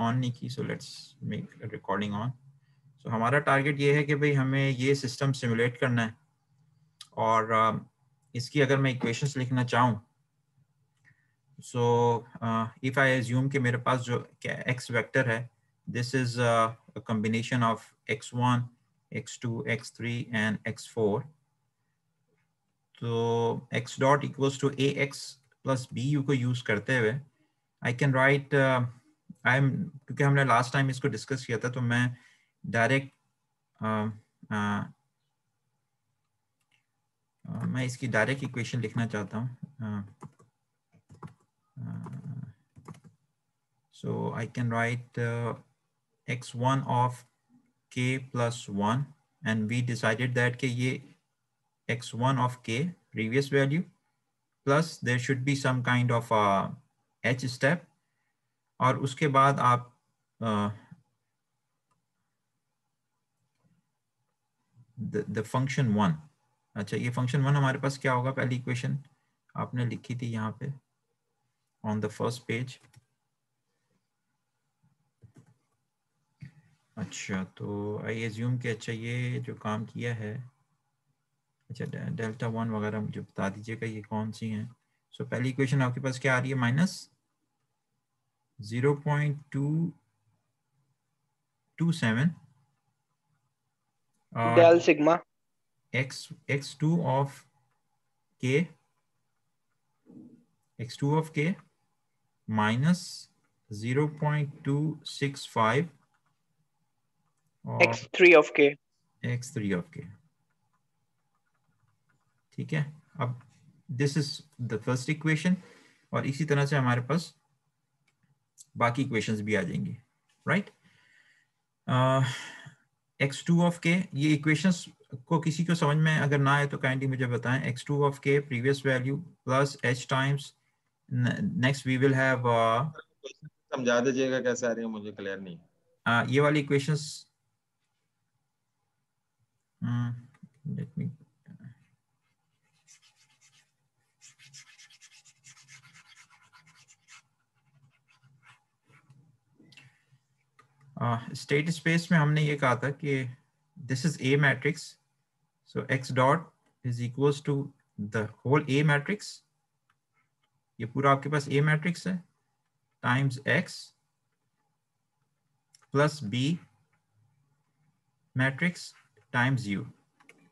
On नहीं की, so let's make recording on. So हमारा टारगेट ये है कि भाई हमें ये सिस्टम सिमुलेट करना है, और इसकी अगर मैं इक्वेशंस लिखना चाहूँ, सो इफ आई एज्यूम कि मेरे पास जो एक्स वेक्टर है, this is a combination of x1, x2, x3 and x4, तो x dot equals to ax plus bu को यूज करते हुए I can write, I am, क्योंकि हमने लास्ट टाइम इसको डिस्कस किया था, तो मैं डायरेक्ट मैं इसकी डायरेक्ट इक्वेशन लिखना चाहता हूँ। So I can write x1 of k plus 1, and we decided that कि ये x1 of k previous value plus there should be some kind of h step, और उसके बाद आप the function 1, अच्छा ये function 1 हमारे पास क्या होगा, पहली इक्वेशन आपने लिखी थी यहाँ पे on the first page। अच्छा तो आई एज्यूम कि अच्छा ये जो काम किया है, अच्छा डेल्टा 1 वगैरह मुझे बता दीजिएगा ये कौन सी हैं। सो पहली इक्वेशन आपके पास क्या आ रही है, माइनस 0.227 और del sigma x2 of k, x2 of k minus 0.265 और x3 of k। x3 of k। ठीक है, अब this is the first equation, और इसी तरह से हमारे पास बाकी इक्वेशंस भी आ जाएंगी, राइट। x2 ऑफ k, ये इक्वेशंस को किसी को समझ में अगर ना आए तो काइंडली मुझे बताएं। x2 of k previous value plus h times, next we will have, समझा दीजिएगा कैसे आ रही है, मुझे क्लियर नहीं। ये वाली equations, let me, state space में हमने ये कहा था कि this is A matrix, so x dot is equals to the whole A matrix, ये पूरा आपके पास ए मैट्रिक्स है, times x plus b matrix times u।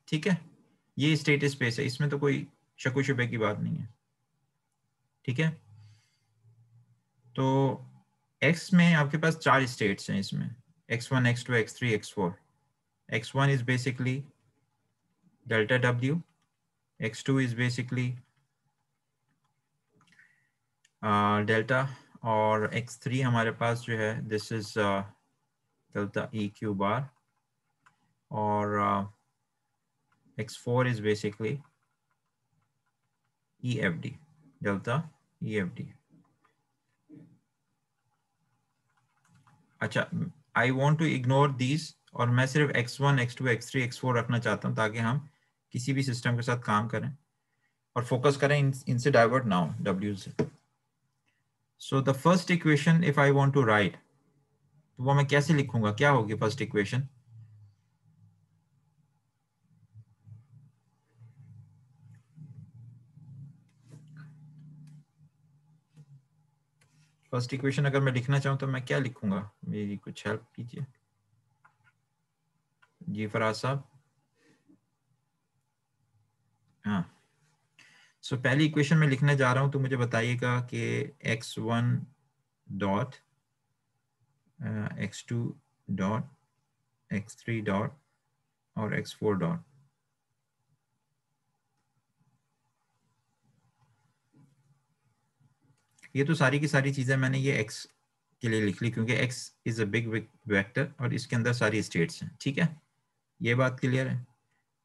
ठीक है, ये स्टेट स्पेस है, इसमें तो कोई शक शुबे की बात नहीं है। ठीक है, तो x में आपके पास 4 स्टेट्स हैं इसमें, x1, x2, x3, x4। x1 is basically delta w, x2 is basically delta, और x3 हमारे पास जो है this is delta eq bar, और x4 is basically EFD, delta EFD। अच्छा, I want to ignore these, और मैं सिर्फ x1, x2, x3, x4 रखना चाहता हूँ ताकि हम किसी भी सिस्टम के साथ काम करें और फोकस करें, इनसे डाइवर्ट ना हो w से। So the first equation if I want to write, तो वो मैं कैसे लिखूंगा, क्या होगी फर्स्ट इक्वेशन? फर्स्ट इक्वेशन अगर मैं लिखना चाहूँ तो मैं क्या लिखूंगा, मेरी कुछ हेल्प कीजिए जी फराज साहब। हाँ, सो पहली इक्वेशन में लिखने जा रहा हूँ, तो मुझे बताइएगा कि x1 dot, x2 dot, x3 dot और x4 डॉट। ये तो सारी की सारी चीज़ें मैंने ये x के लिए लिख ली क्योंकि x is a big vector और इसके अंदर सारी स्टेट्स हैं। ठीक है, ये बात क्लियर है।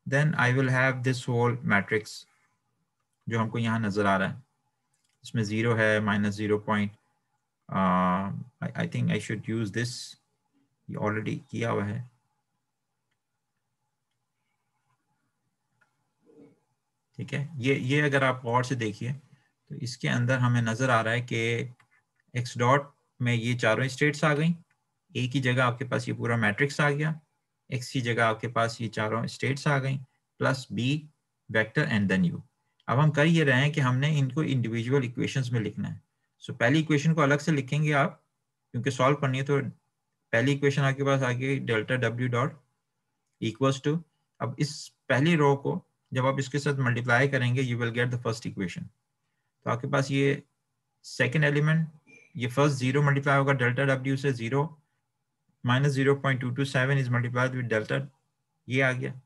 Then I will have this whole matrix जो हमको यहाँ नज़र आ रहा है, इसमें 0 है, minus 0 point, I think I should use this, ये ऑलरेडी किया हुआ है। ठीक है, ये अगर आप गौर से देखिए तो इसके अंदर हमें नज़र आ रहा है कि x डॉट में ये चारों स्टेट्स आ गई, ए की जगह आपके पास ये पूरा मैट्रिक्स आ गया, एक्स की जगह आपके पास ये चारों स्टेट्स आ गई, plus B vector and then U. अब हम कर ये रहे हैं कि हमने इनको इंडिविजुअल इक्वेशंस में लिखना है। सो पहली इक्वेशन को अलग से लिखेंगे आप, क्योंकि सॉल्व करनी है। तो पहली इक्वेशन आपके पास आ गई delta W dot equals to, अब इस पहली रो को जब आप इसके साथ मल्टीप्लाई करेंगे you will get the first equation. तो आपके पास ये सेकेंड एलिमेंट, ये फर्स्ट जीरो मल्टीप्लाई होगा डेल्टा डब्ल्यू से, zero minus 0.227 is multiplied with delta, ये आ गया,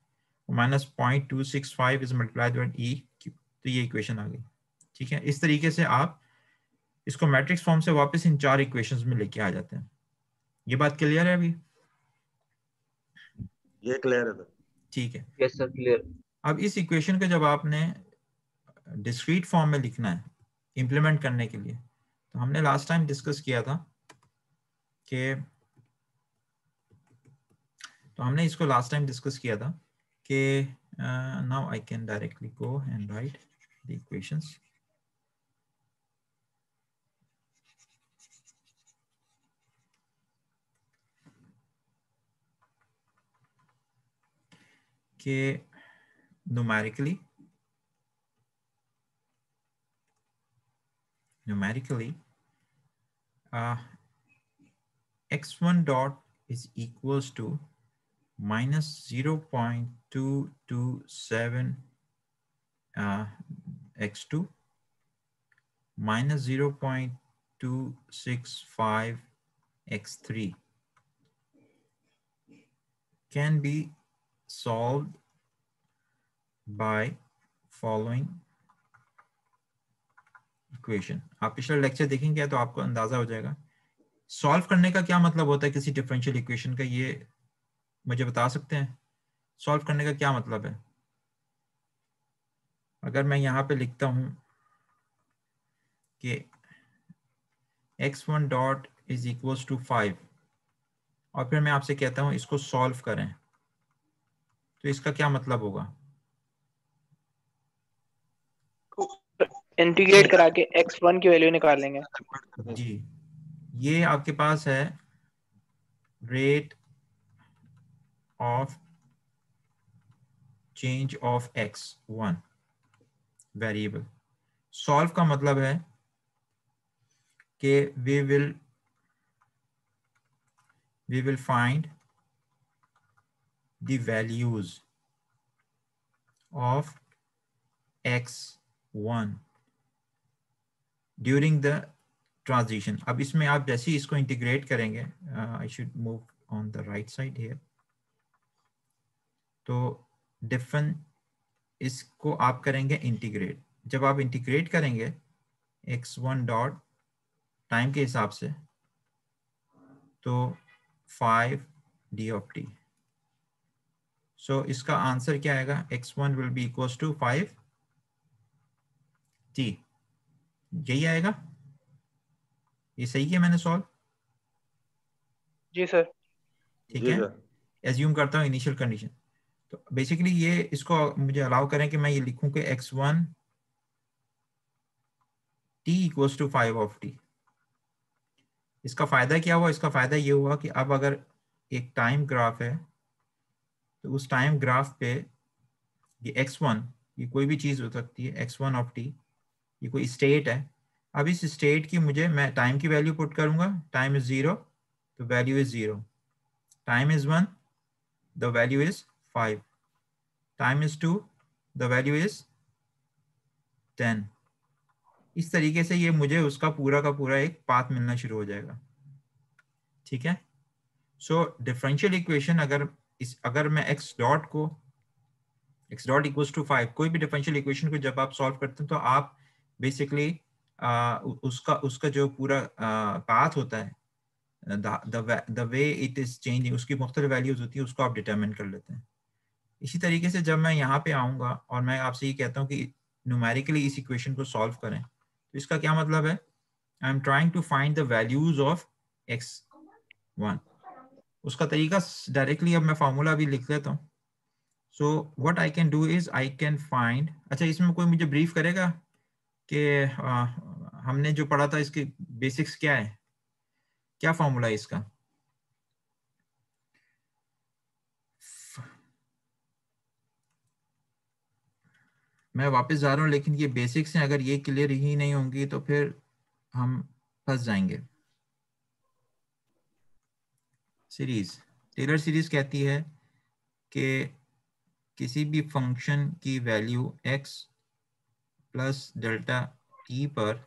minus 0.265 is multiplied with E Q. तो ये इक्वेशन आ गई। ठीक है, इस तरीके से आप इसको मैट्रिक्स फॉर्म से वापस इन चार इक्वेशंस में लेके आ जाते हैं। ये बात क्लियर है अभी? ये क्लियर है सर। ठीक है। Yes sir, clear. अब इस इक्वेशन को जब आपने डिस्क्रीट फॉर्म में लिखना है इंप्लीमेंट करने के लिए, तो हमने लास्ट टाइम डिस्कस किया था कि now I can directly go and right the equations. कि numerically x1 dot is equals to minus 0.227 x2 minus 0.265 x3 can be solved by following equation. आप पिछला लेक्चर देखेंगे तो आपको अंदाजा हो जाएगा सॉल्व करने का क्या मतलब होता है किसी डिफरेंशियल इक्वेशन का। ये मुझे बता सकते हैं सॉल्व करने का क्या मतलब है? अगर मैं यहाँ पे लिखता हूँ कि x1 dot is equals to 5 और फिर मैं आपसे कहता हूँ इसको सॉल्व करें, तो इसका क्या मतलब होगा? इंटीग्रेट करा के x1 की वैल्यू निकालेंगे। जी, ये आपके पास है rate of change of x1 variable. Solve का मतलब है कि we will find the values of x1 during the transition। अब इसमें आप जैसे ही इसको इंटीग्रेट करेंगे, I should move on the right side here, तो डिफरेंट इसको आप करेंगे इंटीग्रेट। जब आप इंटीग्रेट करेंगे x1 डॉट टाइम के हिसाब से तो 5d ऑफ t। सो इसका आंसर क्या आएगा? x1 will be equals to 5t, यही आएगा। ये सही है मैंने सॉल्व? जी सर। ठीक जी है, सर। एज्यूम करता हूँ इनिशियल कंडीशन। तो बेसिकली ये इसको मुझे अलाउ करें कि मैं ये लिखूं कि x1 t equals to 5 of t। इसका फायदा क्या हुआ? इसका फायदा ये हुआ कि अब अगर एक टाइम ग्राफ है तो उस टाइम ग्राफ पे ये x1, ये कोई भी चीज हो सकती है, x1 ऑफ t, ये कोई स्टेट है। अब इस स्टेट की मैं टाइम की वैल्यू पुट करूंगा, टाइम इज 0 तो value is 0, time is 1 the value is 5, time is 2 the value is 10। इस तरीके से ये मुझे उसका पूरा का पूरा एक पाथ मिलना शुरू हो जाएगा। ठीक है, सो डिफरेंशियल इक्वेशन अगर मैं x डॉट इक्वल्स टू 5 कोई भी डिफरेंशियल इक्वेशन को जब आप सॉल्व करते हैं तो आप बेसिकली उसका जो पूरा पाथ होता है, the way it is changing, उसकी मुख्तलिफ वैल्यूज होती है, उसको आप डिटरमिन कर लेते हैं। इसी तरीके से जब मैं यहाँ पे आऊँगा और मैं आपसे ये कहता हूँ कि न्यूमेरिकली इस इक्वेशन को सॉल्व करें, तो इसका क्या मतलब है? I am trying to find the values of x1। उसका तरीका डायरेक्टली अब मैं फार्मूला भी लिख लेता हूँ। So what I can do is I can find, अच्छा इसमें कोई मुझे ब्रीफ करेगा कि हमने जो पढ़ा था इसके बेसिक्स क्या है? क्या फॉर्मूला है इसका? मैं वापस जा रहा हूँ, लेकिन ये बेसिक्स हैं, अगर ये क्लियर ही नहीं होंगी तो फिर हम फंस जाएंगे। सीरीज, टेलर सीरीज कहती है कि किसी भी फंक्शन की value x plus delta t पर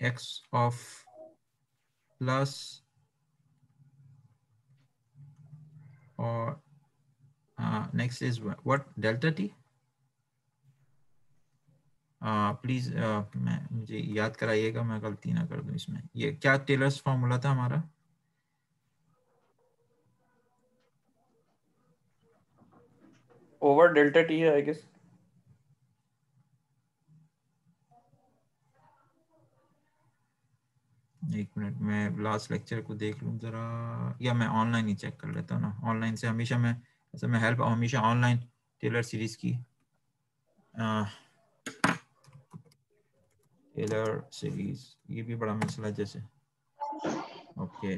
x ऑफ प्लस और next is what delta t। Please मैं मुझे याद कराइएगा, मैं गलती ना कर दूं इसमें। ये क्या टेलर्स फॉर्मूला था हमारा? ओवर डेल्टा टी है आई गेस। एक मिनट, मैं लास्ट लेक्चर को देख लूँ ज़रा, या मैं ऑनलाइन ही चेक कर लेता हूँ ना। ऑनलाइन से हमेशा मैं ऐसा मैं हेल्प हमेशा ऑनलाइन टेलर सीरीज की टेलर सीरीज, ये भी बड़ा मसला है जैसे। Okay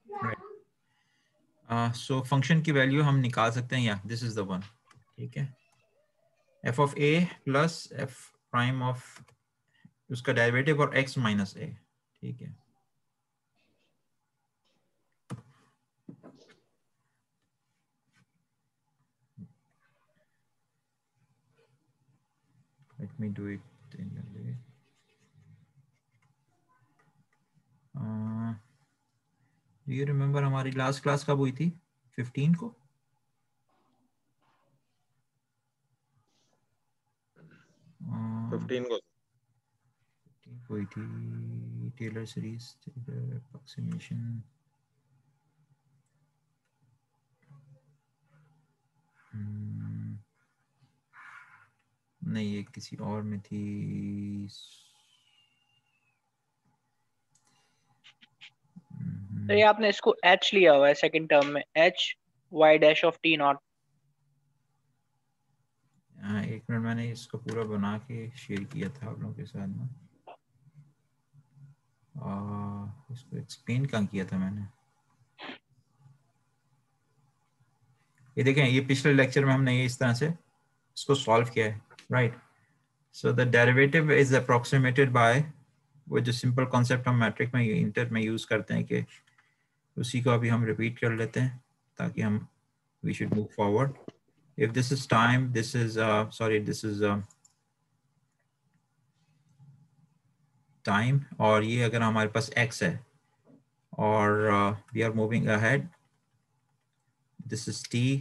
right. सो फंक्शन की वैल्यू हम निकाल सकते हैं, या दिस इज द वन। ठीक है, F of A plus F prime of उसका डेरिवेटिव और एक्स माइनस ए। ठीक है, let me do it in a way. Do you remember हमारी लास्ट क्लास कब हुई थी? 15 को? 15 को हुई थी टेलर सीरीज, टेलर अप्रोक्सीमेशन। नहीं, ये किसी और में थी। तो ये आपने इसको h लिया हुआ है सेकंड टर्म में, h y dash of t not. एक मिनट, मैंने इसको पूरा बना के शेयर किया था आप लोगों के साथ में। इसको एक्सप्लेन कहाँ किया था मैंने? ये देखें, ये पिछले लेक्चर में हमने ये इस तरह से इसको सॉल्व किया है, right. So the derivative is approximated by वो जो सिंपल कॉन्सेप्ट हम मैट्रिक में इंटर में यूज करते हैं, कि उसी को अभी हम रिपीट कर लेते हैं ताकि हम we should move forward. If this is time, this is sorry, this is time, और ये अगर हमारे पास x है और we are moving ahead, this is t,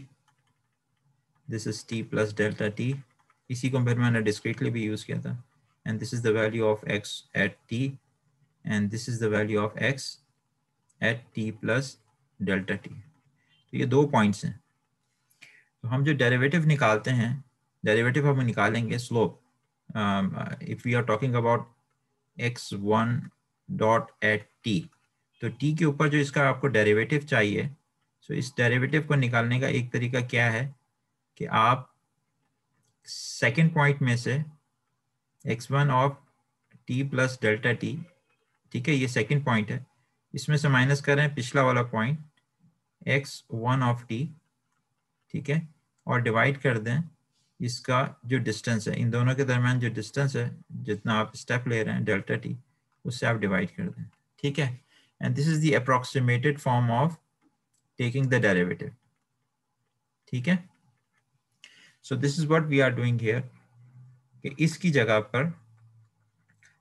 this is t plus delta t। इसी को फिर मैंने डिस्क्रीटली भी यूज किया था। And this is the value of x at t, and this is the value of x at t plus delta t। तो ये दो पॉइंट्स हैं। तो हम जो डेरिवेटिव निकालते हैं, डेरिवेटिव हम निकालेंगे slope. If we are talking about x1 dot at t, तो t के ऊपर जो इसका आपको डेरिवेटिव चाहिए, सो इस डेरिवेटिव को निकालने का एक तरीका क्या है कि आप सेकेंड पॉइंट में से x1 of t plus delta t, ठीक है, ये सेकेंड पॉइंट है, इसमें से माइनस करें पिछला वाला पॉइंट x1 ऑफ t, ठीक है, और डिवाइड कर दें इसका जो डिस्टेंस है, इन दोनों के दरमियान जो डिस्टेंस है, जितना आप स्टेप ले रहे हैं डेल्टा टी, उससे आप डिवाइड कर दें। ठीक है, and this is the approximated form of taking the derivative. ठीक है, so this is what we are doing here, कि इसकी जगह पर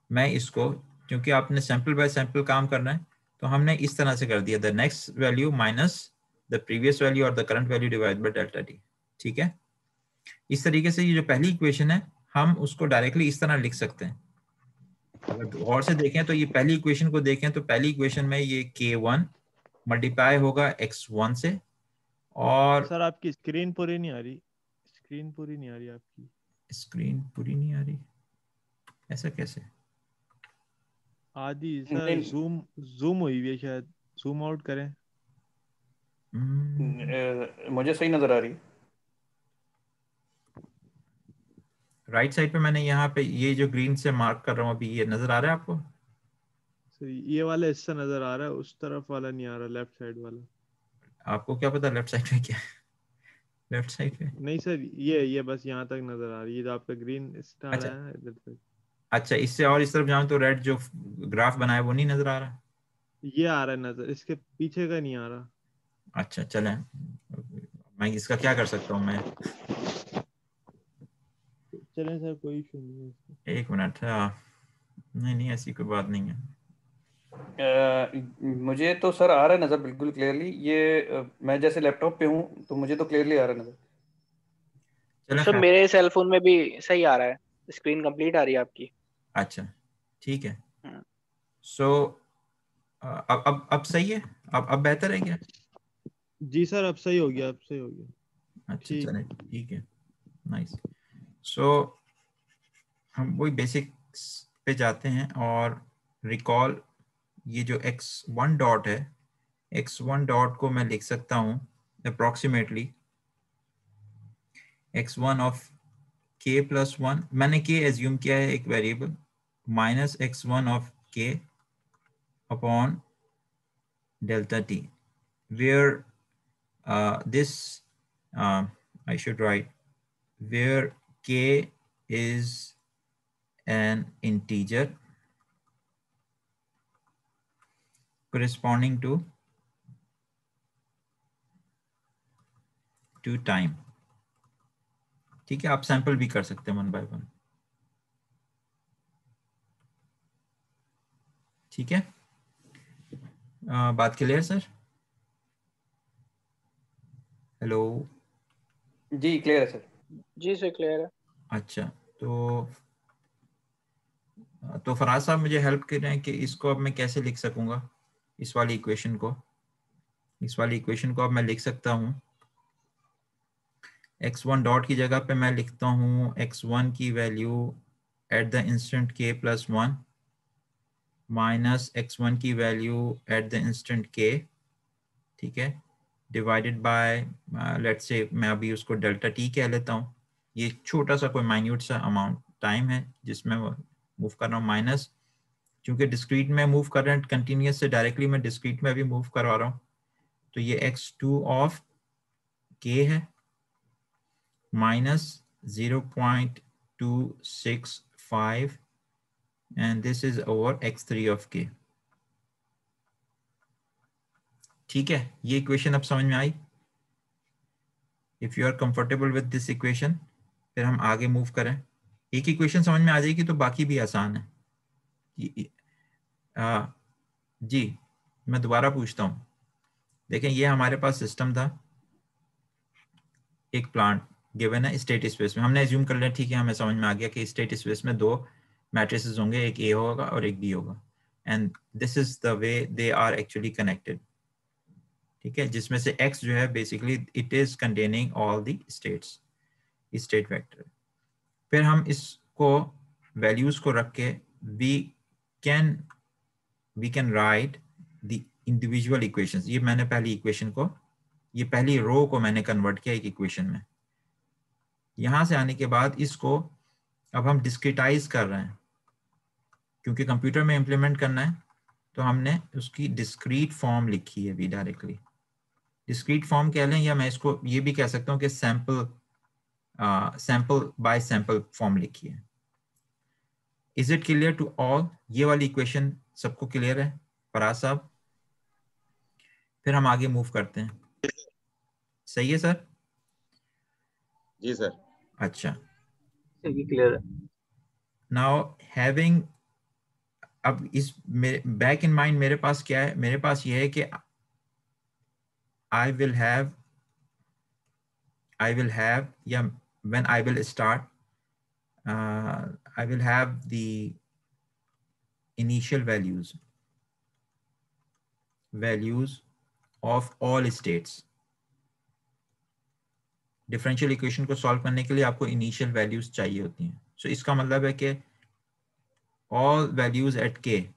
मैं इसको, क्योंकि आपने सैंपल बाय सैंपल काम करना है, तो हमने इस तरह से कर दिया, the next value minus the previous value और the current value divide by delta T. ठीक है, इस तरीके से ये जो पहली इक्वेशन है हम उसको डायरेक्टली इस तरह लिख सकते हैं। अगर और से देखें तो ये पहली इक्वेशन को देखें तो पहली इक्वेशन में ये k1 मल्टीप्लाई होगा x1 से, और सर आपकी स्क्रीन पूरी नहीं आ रही, स्क्रीन पूरी नहीं आ रही आपकी। स्क्रीन पूरी नहीं आ रही, ऐसा कैसे? आधी सर, नहीं जूम जूम हुई हुई है शायद, जूम आउट करें। मुझे सही नजर आ रही है। राइट साइड पे मैंने यहाँ पे ये जो ग्रीन से मार्क कर रहा हूँ अभी, ये नजर आ रहा है आपको? So, ये वाला हिस्सा नजर आ रहा है, उस तरफ वाला नहीं आ रहा, लेफ्ट साइड वाला। आपको क्या पता लेफ्ट साइड पे क्या है? लेफ्ट साइड पे नहीं सर, ये बस यहाँ तक नजर आ रही है, ये जो आपका ग्रीन स्टार अच्छा, है ना इधर तक। अच्छा इससे और इस तरफ जाऊँ तो रेड जो ग्राफ बनाया वो नहीं नजर आ रहा? ये आ रहा है नजर, इसके पीछे का नहीं आ रहा। अच्छा चलें, मैं इसका क्या कर सकता हूँ मैं? चलें सर, कोई इशू नहीं है इसका। एक मिनट, नहीं नहीं ऐसी कोई बात नहीं है। मुझे तो सर आ रहा है नजर बिल्कुल क्लियरली। ये मैं जैसे लैपटॉप पे हूँ तो मुझे तो क्लियरली आ रहा है नजर। चलें सर खैर, मेरे सेल फोन में भी सही आ रहा है, स्क्रीन कंप्लीट आ रही है आपकी। अच्छा ठीक है। हम्म। सो अब सही है? अब बेहतर है क्या? जी सर, अब सही हो गया, अब सही हो गया। अच्छा ठीक। चलें ठीक है, नाइस। सो हम वही बेसिक्स पे जाते हैं और रिकॉल, ये जो x1 डॉट है, x1 डॉट को मैं लिख सकता हूँ अप्रोक्सीमेटली x1 ऑफ k प्लस 1, मैंने k एज्यूम किया है एक variable, minus x1 of k upon delta t, where this I should write where k is an integer corresponding to time. ठीक है, आप सैंपल भी कर सकते हैं वन बाय वन। ठीक है, बात क्लियर सर? हेलो? जी क्लियर है सर। जी सर क्लियर है। अच्छा, तो फराज साहब मुझे हेल्प कर रहे हैं कि इसको अब मैं कैसे लिख सकूंगा, इस वाली इक्वेशन को। इस वाली इक्वेशन को अब मैं लिख सकता हूँ, x1 डॉट की जगह पे मैं लिखता हूँ x1 की value at the instant k प्लस 1 माइनस x1 की value at the instant k, ठीक है, डिवाइडेड बाय लेट्स से मैं अभी उसको डेल्टा t कह लेता हूँ। ये छोटा सा कोई माइन्यूट सा अमाउंट टाइम है जिसमें मूव कर रहा हूँ, माइनस क्योंकि डिस्क्रीट में मूव कर रहे हैं कंटिन्यूस से डायरेक्टली मैं डिस्क्रीट में भी मूव करवा रहा हूँ, तो ये x2 ऑफ k है minus 0.265 and this is over x3 of k। ठीक है, ये इक्वेशन अब समझ में आई? If you are comfortable with this equation, फिर हम आगे मूव करें। एक इक्वेशन समझ में आ जाएगी तो बाकी भी आसान है। जी मैं दोबारा पूछता हूँ, देखें ये हमारे पास सिस्टम था, एक प्लांट गिवन है स्टेट स्पेस में, हमने एज्यूम कर लिया, ठीक है, हमें समझ में आ गया कि स्टेट स्पेस में दो मैट्रिसेस होंगे, एक ए होगा और एक बी होगा, and this is the way they are actually connected. ठीक है, जिसमें से x जो है basically it is containing all the states, state vector. फिर हम इसको वैल्यूज को रख के we can write the individual equations. ये मैंने पहली इक्वेशन को, ये पहली रो को मैंने कन्वर्ट किया एक इक्वेशन में। यहां से आने के बाद इसको अब हम डिस्क्रिटाइज कर रहे हैं, क्योंकि कंप्यूटर में इंप्लीमेंट करना है, तो हमने उसकी डिस्क्रीट फॉर्म लिखी है अभी डायरेक्टली। डिस्क्रीट फॉर्म कह लें, या मैं इसको ये भी कह सकता हूँ कि सैंपल बाय सैंपल फॉर्म लिखी है। Is it clear to all? ये वाली इक्वेशन सबको क्लियर है फराज साहब? फिर हम आगे मूव करते हैं, सही है सर? जी सर। अच्छा, सही क्लियर है। नाउ हैविंग, अब इस बैक इन माइंड मेरे पास क्या है, मेरे पास ये है कि I will have yeah, when I will start I will have the initial values of all states। Differential equation को सॉल्व करने के लिए आपको इनिशियल वैल्यूज चाहिए होती हैं। सो इसका मतलब है कि all values at k,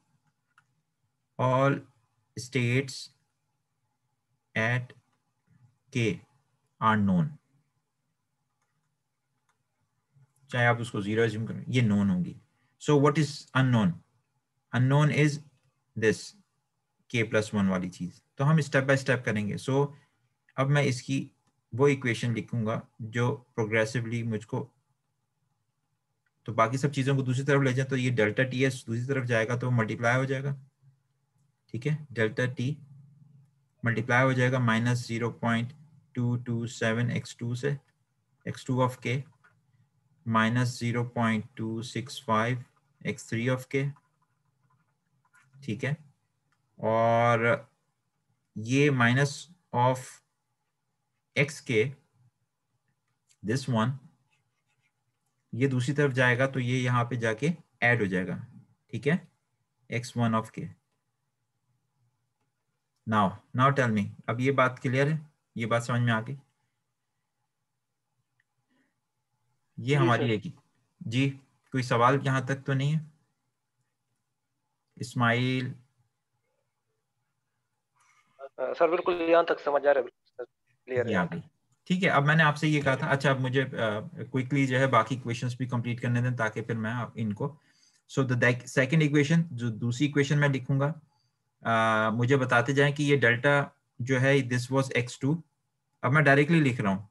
all states at k are known, चाहे आप उसको 0 assume करें, ये known होगी. So what is unknown? Unknown is this k plus 1 वाली चीज. तो हम स्टेप बाय स्टेप करेंगे. So अब मैं इसकी वो इक्वेशन लिखूंगा जो प्रोग्रेसिवली मुझको, तो बाकी सब चीज़ों को दूसरी तरफ ले जाए, तो ये डेल्टा टी एस दूसरी तरफ जाएगा तो मल्टीप्लाई हो जाएगा. ठीक है, डेल्टा टी मल्टीप्लाई हो जाएगा -0.227 x2 से, x2 ऑफ के -0.265 x3 ऑफ के. ठीक है, और ये माइनस ऑफ एक्स के दिस वन, ये दूसरी तरफ जाएगा तो ये यहाँ पे जाके ऐड हो जाएगा. ठीक है, x1 ऑफ के. नाउ टेल मी, अब ये बात क्लियर है, ये बात समझ में आ गई? ये हमारी एक जी, कोई सवाल यहाँ तक तो नहीं है? इस्माइल? सर बिल्कुल यहाँ तक समझ आ रहा है, क्लियर ये है. आ गई. ठीक है, अब मैंने आपसे ये कहा था. अच्छा, अब मुझे क्विकली जो है बाकी क्वेश्चंस भी कंप्लीट करने दें ताकि फिर मैं इनको, सो द सेकंड इक्वेशन, जो दूसरी इक्वेशन मैं लिखूंगा, मुझे बताते जाएं कि ये डेल्टा जो है दिस वाज x2. अब मैं डायरेक्टली लिख रहा हूँ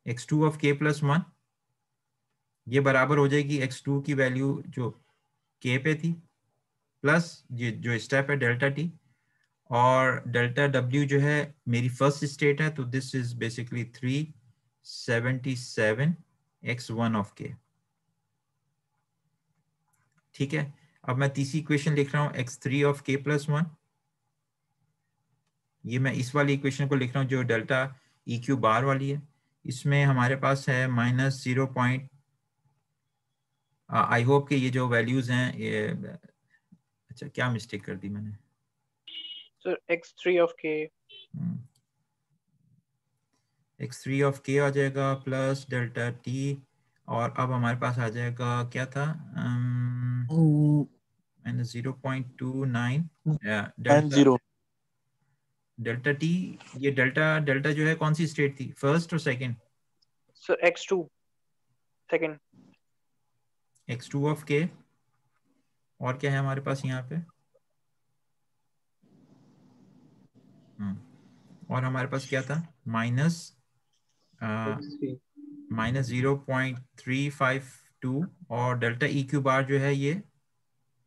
x2 ऑफ k प्लस 1, ये बराबर हो जाएगी x2 की वैल्यू जो k पे थी प्लस ये जो स्टेप है डेल्टा t, और डेल्टा w जो है मेरी फर्स्ट स्टेट है, तो this is basically 377 x1 of k. ठीक है, अब मैं तीसरी इक्वेशन लिख रहा हूँ x3 ऑफ k प्लस 1. ये मैं इस वाली इक्वेशन को लिख रहा हूँ जो डेल्टा ई क्यू बार वाली है. इसमें हमारे पास है -0. आई होप कि ये जो वैल्यूज हैं ये, अच्छा क्या मिस्टेक कर दी मैंने? So x3 of k. x3 of k आ जाएगा प्लस डेल्टा t, और अब हमारे पास आ जाएगा क्या था, -0.29 डेल्टा t. ये डेल्टा जो है कौन सी स्टेट थी, फर्स्ट और second? So x2 second. x2 of k, और क्या है हमारे पास यहाँ पे, और हमारे पास क्या था, -0.352, और डेल्टा ई क्यू बार जो है ये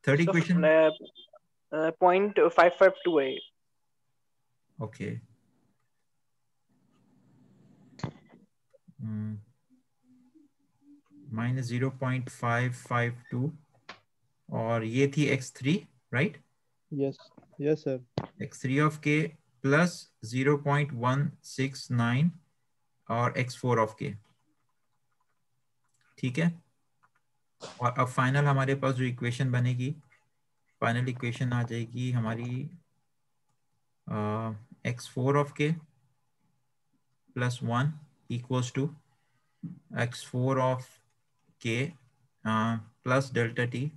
थर्ड So इक्वेशन. 0.552 है. ओके, -0.552, और ये थी x3, right? Yes yes sir. x3 of k plus 0.169 और x4 ऑफ k. ठीक है, और अब फाइनल हमारे पास जो इक्वेशन बनेगी, फाइनल इक्वेशन आ जाएगी हमारी x4 ऑफ k प्लस 1 equals to x4 of k plus delta t,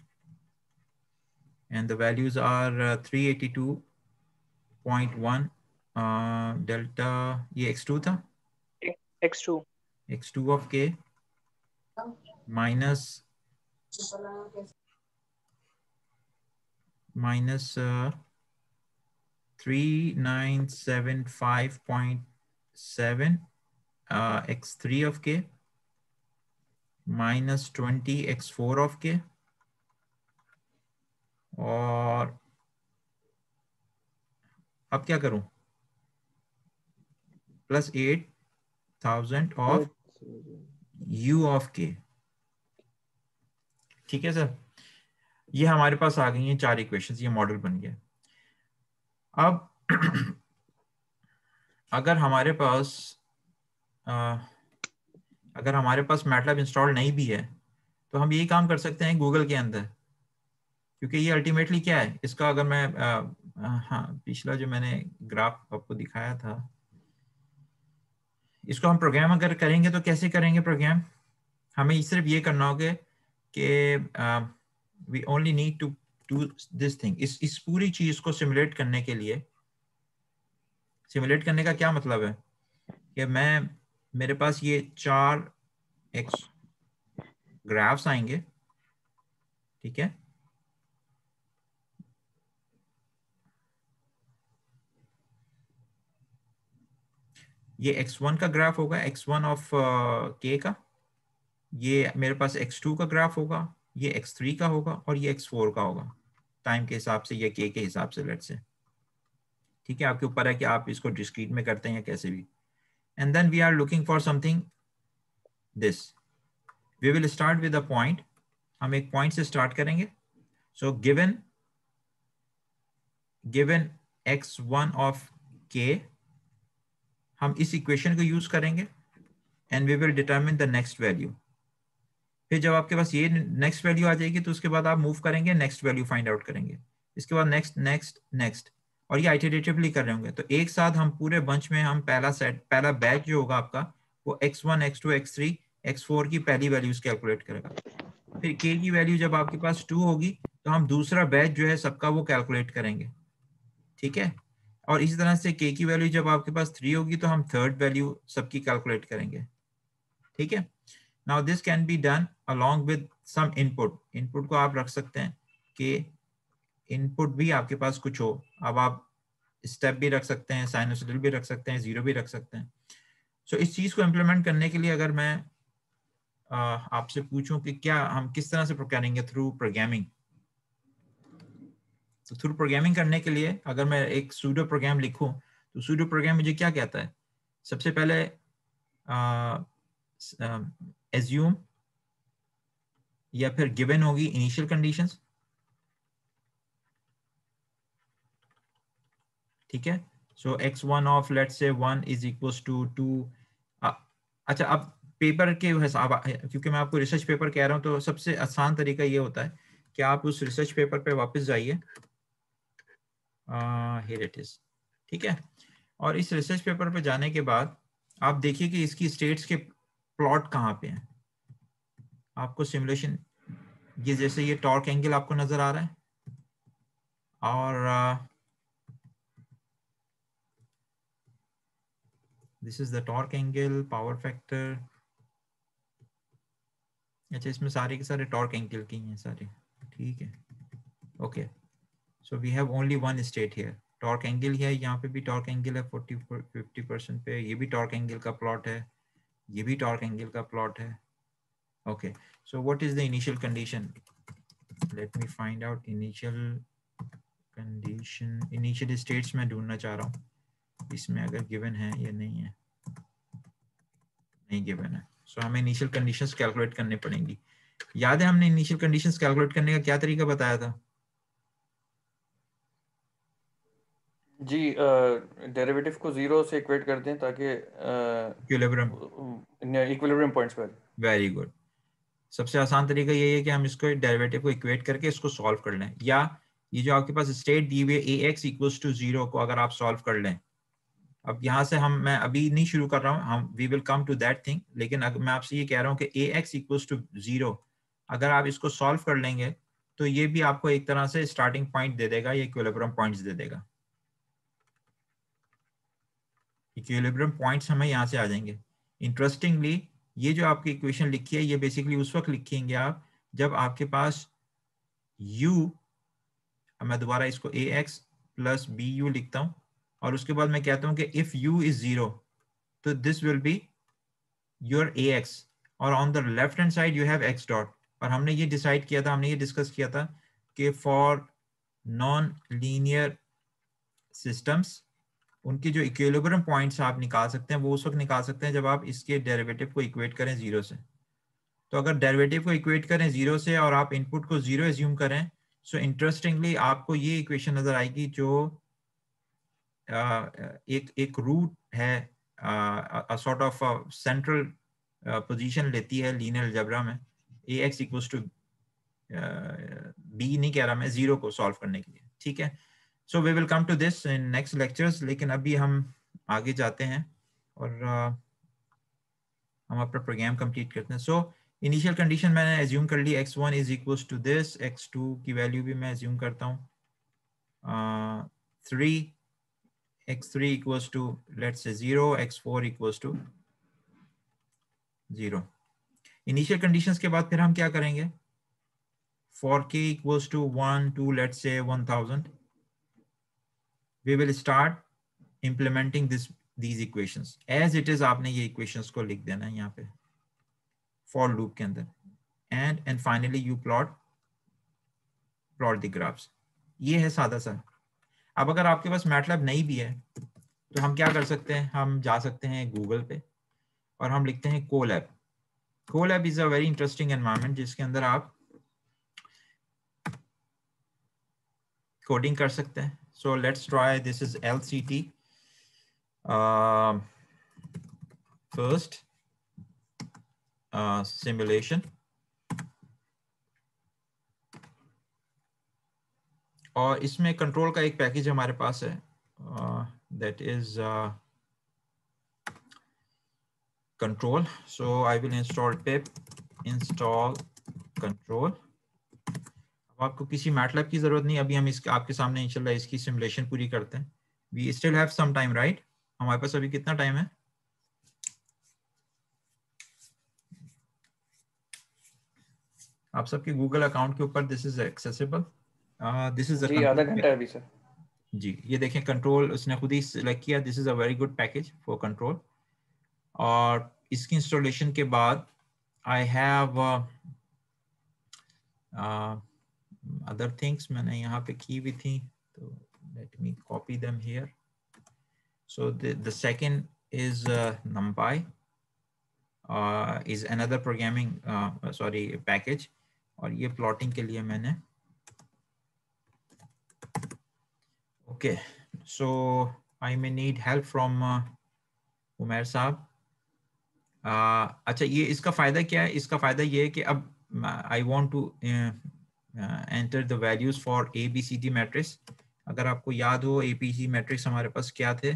and the values are 382.1 delta, ये x2 था, x2 of k minus 3975.7 x3 of k -20 x4 of k, और अब क्या करूं, +8000 ऑफ u ऑफ k. ठीक है sir, ये हमारे पास आ गई हैं 4 इक्वेशंस, ये मॉडल बन गया. अब अगर हमारे पास मैटलैब इंस्टॉल नहीं भी है, तो हम यही काम कर सकते हैं गूगल के अंदर, क्योंकि ये अल्टीमेटली क्या है इसका, अगर मैं हाँ, पिछला जो मैंने ग्राफ आपको दिखाया था, इसको हम प्रोग्राम अगर करेंगे तो कैसे करेंगे प्रोग्राम, हमें सिर्फ ये करना होगा कि we only need to do this thing. इस पूरी चीज को सिमुलेट करने के लिए, सिमुलेट करने का क्या मतलब है कि मेरे पास ये 4 एक्स ग्राफ्स आएंगे, ठीक है। ये x1 का ग्राफ होगा, x1 ऑफ k का, ये मेरे पास x2 का ग्राफ होगा, ये x3 का होगा और ये x4 का होगा, टाइम के हिसाब से या k के हिसाब से, लेट्स से, ठीक है। आपके ऊपर है कि आप इसको डिस्क्रीट में करते हैं या कैसे भी। And then we are looking for something this, we will start with a point, हम एक पॉइंट से स्टार्ट करेंगे। So given x1 of k, हम इस इक्वेशन को यूज करेंगे and we will determine the next value. फिर जब आपके पास ये नेक्स्ट वैल्यू आ जाएगी तो उसके बाद आप मूव करेंगे, नेक्स्ट वैल्यू फाइंड आउट करेंगे, इसके बाद नेक्स्ट नेक्स्ट नेक्स्ट, और ये आइटरेटिवली कर रहे होंगे। तो एक साथ हम पूरे बंच में हम पहला बैच जो होगा आपका वो x1 x2 x3 x4 की पहली वैल्यूज कैलकुलेट करेगा। फिर k की वैल्यू जब आपके पास 2 होगी तो हम दूसरा बैच जो है सबका वो कैलकुलेट करेंगे, ठीक है। और इसी तरह से k की वैल्यू जब आपके पास 3 होगी तो हम थर्ड वैल्यू सबकी कैलकुलेट करेंगे, ठीक है। Now this can be done along with some input, input को आप रख सकते हैं कि इनपुट भी आपके पास कुछ हो। अब आप स्टेप भी रख सकते हैं, साइनोसॉइडल भी रख सकते हैं, जीरो भी रख सकते हैं। सो इस चीज को इम्प्लीमेंट करने के लिए अगर मैं आपसे पूछूं कि क्या हम किस तरह से करेंगे थ्रू प्रोग्रामिंग, तो थ्रू प्रोग्रामिंग करने के लिए अगर मैं एक सूडो प्रोग्राम लिखूं तो सूडो प्रोग्राम मुझे क्या कहता है, सबसे पहले एज्यूम या फिर गिवन होगी इनिशियल कंडीशंस, ठीक है। सो x1 of let's say 1 is equals to 2। अच्छा, अब पेपर के हिसाब, क्योंकि मैं आपको रिसर्च पेपर कह रहा हूं तो सबसे आसान तरीका ये होता है कि आप उस रिसर्च पेपर पे वापस जाइए, हियर इट इज, ठीक है। और इस रिसर्च पेपर पे जाने के बाद आप देखिए कि इसकी स्टेट्स के प्लॉट कहाँ पे हैं। आपको सिमुलेशन, ये जैसे ये टॉर्क एंगल आपको नजर आ रहा है, और this is the torque angle, power factor. अच्छा, इसमें सारे के सारे टॉर्क एंगल की हैं सारे, ठीक है, okay. So we have only one state here, torque angle है, यहाँ पे भी टॉर्क एंगल है 50% पे, ये भी टॉर्क एंगल का प्लॉट है, ये भी टॉर्क एंगल का प्लॉट है, okay. So what is the initial condition, let me find out initial condition, initial states में ढूंढना चाह रहा हूँ, इसमें अगर गिवन है या नहीं है, नहीं गिवन है। सो हमें इनिशियल कंडीशंस कैलकुलेट करने पड़ेंगी। याद है हमने इनिशियल कंडीशंस कैलकुलेट करने का क्या तरीका बताया था? जी, डेरिवेटिव को जीरो से इक्वेट कर दें ताकि इक्विलिब्रियम पॉइंट्स पर। Very good. सबसे आसान तरीका यही है कि हम इसको डेरिवेटिव को इक्वेट करके इसको सॉल्व कर लें, या ये जो आपके पास स्टेट दी हुई है ax इक्वल्स टू 0 को अगर आप सॉल्व कर लें। अब यहाँ से मैं अभी नहीं शुरू कर रहा हूँ, हम we will come to that thing, लेकिन अगर मैं आपसे ये कह रहा हूँ कि ax इक्वल्स टू 0 अगर आप इसको सॉल्व कर लेंगे तो ये भी आपको एक तरह से स्टार्टिंग पॉइंट दे देगा, ये इक्विलिब्रियम पॉइंट्स दे देगा। इक्विलिब्रियम पॉइंट्स हमें यहाँ से आ जाएंगे। इंटरेस्टिंगली ये जो आपकी इक्वेशन लिखी है ये बेसिकली उस वक्त लिखेंगे आप जब आपके पास u, मैं दोबारा इसको ax प्लस bu लिखता हूँ और उसके बाद मैं कहता हूँ कि इफ u इज 0 तो this will be your ax, और on the left hand side you have x dot. और हमने ये डिसाइड किया था, हमने ये डिस्कस किया था कि फॉर नॉन लीनियर सिस्टम्स उनकी जो इक्विलिब्रियम पॉइंट्स आप निकाल सकते हैं वो उस वक्त निकाल सकते हैं जब आप इसके डेरिवेटिव को इक्वेट करें 0 से। तो अगर डेरिवेटिव को इक्वेट करें 0 से और आप इनपुट को 0 एज्यूम करें, सो इंटरेस्टिंगली आपको ये इक्वेशन नजर आएगी जो एक रूट है, सॉर्ट ऑफ सेंट्रल पोजीशन लेती है लीनियर अलजेब्रा में, ax इक्वल्स टू b नहीं कह रहा मैं, 0 को सॉल्व करने के लिए, ठीक है। So we will come to this in next lectures, लेकिन अभी हम आगे जाते हैं और हम अपना प्रोग्राम कंप्लीट करते हैं। सो इनिशियल कंडीशन मैंने एज्यूम कर ली, x1 is equals to this, x2 की वैल्यू भी मैं एज्यूम करता हूँ 3, x3 equals to let's say 0, x4 equals to 0. Initial conditions के बाद फिर हम क्या करेंगे? For k equals to 1 to let's say 1000, we will start implementing these equations as it is. आपने ये equations को लिख देना है यहाँ पे for loop के अंदर, and finally you plot the graphs. ये है सादा सा. अब अगर आपके पास MATLAB नहीं भी है तो हम क्या कर सकते हैं? हम जा सकते हैं गूगल पे और हम लिखते हैं Colab. Colab is a very interesting environment जिसके अंदर आप कोडिंग कर सकते हैं. So let's try. This is LCT. First simulation. और इसमें कंट्रोल का एक पैकेज हमारे पास है, that is control. So I will install pip install control. अब आपको किसी MATLAB की जरूरत नहीं. अभी हम इसके आपके सामने इंशाल्लाह इसकी सिमुलेशन पूरी करते हैं. We still have some time, right? हमारे पास अभी कितना टाइम है? आप सबके गूगल अकाउंट के ऊपर this is accessible. This is जी आधा घंटा अभी सर. जी ये देखें कंट्रोल उसने खुद ही सिलेक्ट किया. This is a very good package for control. और इसकी इंस्टॉलेशन के बाद आई हैव अदर थिंग्स मैंने यहाँ पे की भी थी, तो let me copy them here. So the second is NumPy is another programming package. और ये प्लॉटिंग के लिए मैंने okay. So I may need help from Umar साहब. अच्छा ये इसका फायदा क्या है? इसका फायदा ये है कि अब I want to enter the values for ABCD matrix. अगर आपको याद हो ABCD matrix हमारे पास क्या थे,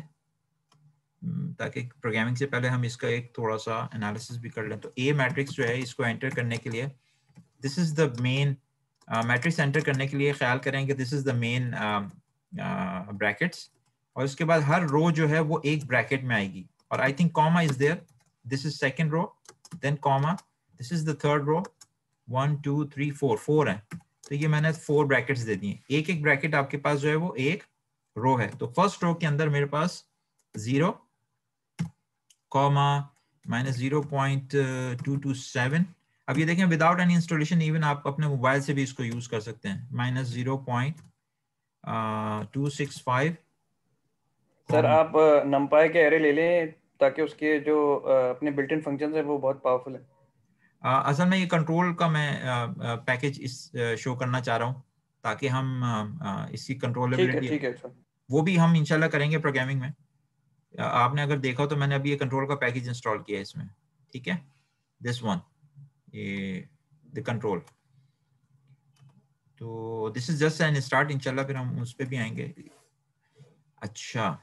ताकि प्रोग्रामिंग से पहले हम इसका एक थोड़ा सा एनालिसिस भी कर लें. तो A मैट्रिक्स जो है इसको एंटर करने के लिए this is the main matrix. Enter करने के लिए ख्याल करें कि this is the main brackets, और उसके बाद हर रो जो है वो एक ब्रैकेट में आएगी. और I think comma is there. This is second row, then comma, this is the third row. 1 2 3 4 है. तो ये मैंने 4 ब्रैकेट्स दे दिए. एक एक ब्रैकेट आपके पास जो है वो एक रो है. तो फर्स्ट रो के अंदर मेरे पास 0, कॉमा, -0.227. अब ये देखें विदाउट एनी इंस्टॉलेशन इवन आप अपने मोबाइल से भी इसको यूज कर सकते हैं. -0.265. सर आप NumPy के एरे ले लें ताकि उसके जो अपने बिल्ट इन फंक्शंस है वो बहुत पावरफुल है. असल में ये कंट्रोल का मैं पैकेज इस शो करना चाह रहा हूँ ताकि हम इसकी कंट्रोलेबिलिटी ठीक है सर. वो भी हम इंशाल्लाह करेंगे प्रोग्रामिंग में. आपने अगर देखा हो तो मैंने अभी ये कंट्रोल का पैकेज इंस्टॉल किया है इसमें. ठीक है, दिस वन, ये द कंट्रोल. तो this is just an start. इंशाल्लाह फिर हम उस पर भी आएंगे. अच्छा,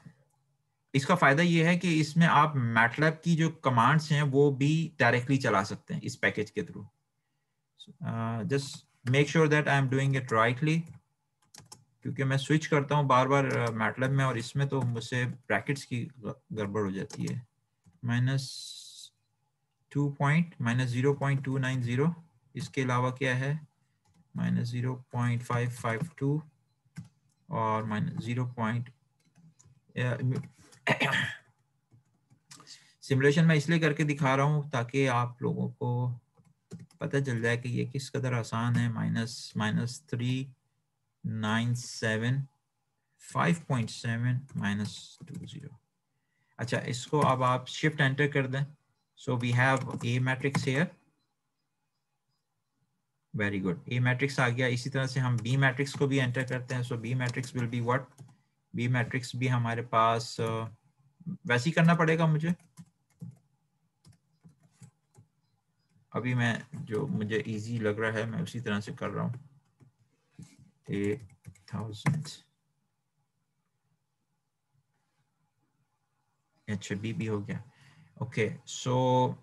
इसका फायदा ये है कि इसमें आप MATLAB की जो कमांड्स हैं वो भी डायरेक्टली चला सकते हैं इस पैकेज के through. Just make sure that I am doing it rightly, क्योंकि मैं स्विच करता हूँ बार बार MATLAB में और इसमें तो मुझसे ब्रैकेट्स की गड़बड़ हो जाती है. -0.290. इसके अलावा क्या है? -0.552 और -0. सिमुलेशन मैं इसलिए करके दिखा रहा हूँ ताकि आप लोगों को पता चल जाए कि ये किस कदर आसान है. -397 5.7 -20. अच्छा, इसको अब आप शिफ्ट एंटर कर दें. So we have A matrix here. Very good, A matrix आ गया. इसी तरह से हम B मैट्रिक्स को भी एंटर करते हैं. सो B matrix will be what? B matrix भी हमारे पास वैसे ही करना पड़ेगा मुझे. अभी मैं जो मुझे इजी लग रहा है मैं उसी तरह से कर रहा हूँ. 8000. अच्छा, B भी हो गया. Okay, so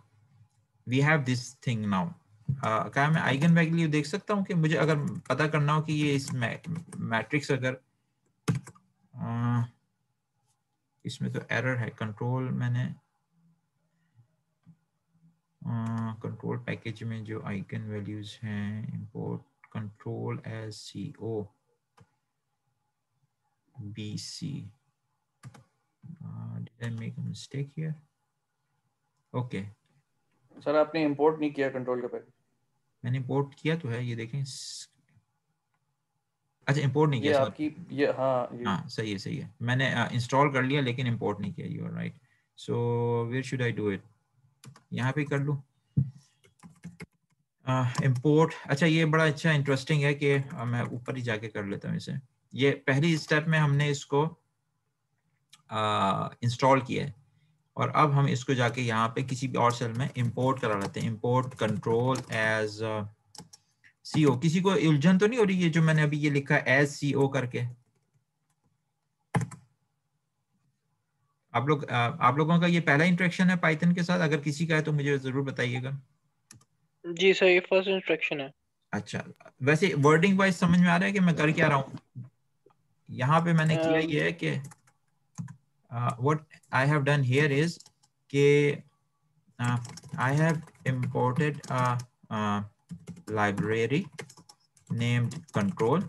we have this thing now. क्या मैं आइगन वैल्यू देख सकता हूँ कि मुझे अगर पता करना हो कि ये इस मैट्रिक्स अगर इसमें तो एरर है। कंट्रोल मैंने कंट्रोल पैकेज में जो आइकन वैल्यूज हैं, import control as CO BC, did I make a mistake here? Okay, sir आपने इंपोर्ट नहीं किया कंट्रोल का पैकेज। मैंने इंपोर्ट किया तो है, ये देखें। अच्छा, इंपोर्ट नहीं ये किया, आपकी ये हाँ ये हाँ सही है सही है, मैंने इंस्टॉल कर लिया लेकिन इंपोर्ट नहीं किया। You are right. So where should I do it? यहाँ पे कर लूँ इंपोर्ट। अच्छा, ये बड़ा अच्छा इंटरेस्टिंग है कि मैं ऊपर ही जाके कर लेता हूँ इसे। ये पहली स्टेप में हमने इसको इंस्टॉल किया है और अब हम इसको जाके यहाँ पे किसी भी और सेल में इंपोर्ट करा लेते हैं। Import control as CO। किसी को उलझन तो नहीं हो रही है जो मैंने अभी ये लिखा है एज CO करके? आप लोगों का ये पहला इंटरेक्शन है पाइथन के साथ? अगर किसी का है तो मुझे जरूर बताइएगा। जी सर, ये फर्स्ट इंस्ट्रक्शन है। अच्छा, वैसे वर्डिंग वाइज समझ में आ रहा है कि मैं कर क्या रहा हूँ? यहाँ पे मैंने किया ये है कि what I have done here is कि I have imported a library named control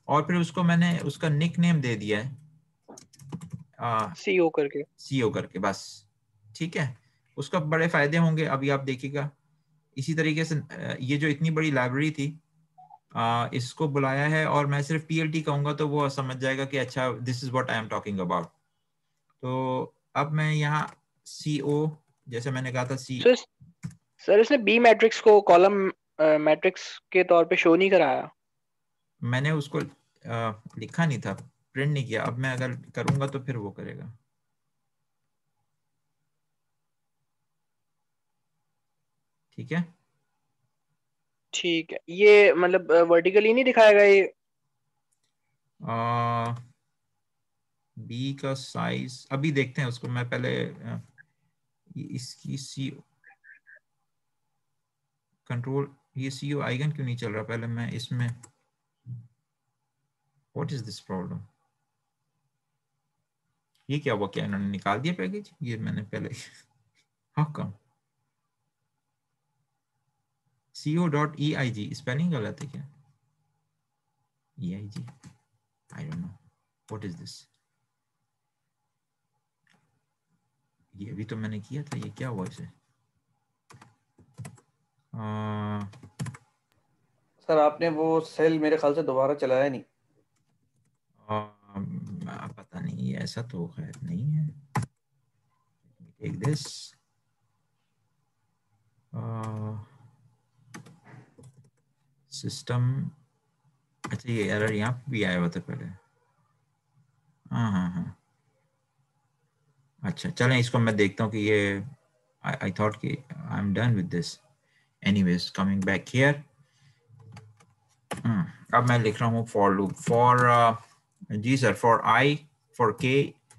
और फिर उसको मैंने उसका निक नेम दे दिया है CO करके। CO करके, बस ठीक है। उसका बड़े फायदे होंगे, अभी आप देखिएगा। इसी तरीके से ये जो इतनी बड़ी लाइब्रेरी थी, इसको बुलाया है और मैं सिर्फ PLT कहूंगा तो वो समझ जाएगा कि अच्छा this is what I am talking about. तो अब मैं यहाँ CO, जैसे मैंने कहा था सर इसने B मैट्रिक्स को कॉलम मैट्रिक्स के तौर पे शो नहीं कराया। मैंने उसको लिखा नहीं था, प्रिंट नहीं किया। अब मैं अगर करूंगा तो फिर वो करेगा। ठीक है, ठीक है, ये मतलब वर्टिकली नहीं दिखाएगा ये? बी का साइज अभी देखते हैं उसको। मैं पहले इसकी CO कंट्रोल, ये CO आइकन क्यों नहीं चल रहा? पहले मैं इसमें, व्हाट इज दिस प्रॉब्लम? ये क्या हुआ? क्या इन्होंने निकाल दिया पैकेज? ये मैंने पहले हाउ कम? CO.EIG स्पेलिंग गलत है क्या? EIG, I don't know what is this। ये भी तो मैंने किया था, ये क्या हुआ इसे? सर आपने वो सेल मेरे ख्याल से दोबारा चलाया नहीं। पता नहीं, ऐसा तो खैर नहीं है। Take this system. अच्छा, ये एरर यहाँ पे भी आया हुआ था पहले। हाँ हाँ हाँ, अच्छा चलें, इसको मैं देखता हूँ कि ये आई थॉट कि I am done with this. Anyways, coming back here. अब मैं लिख रहा हूँ फॉर लूप फॉर जी sir, for I, for K।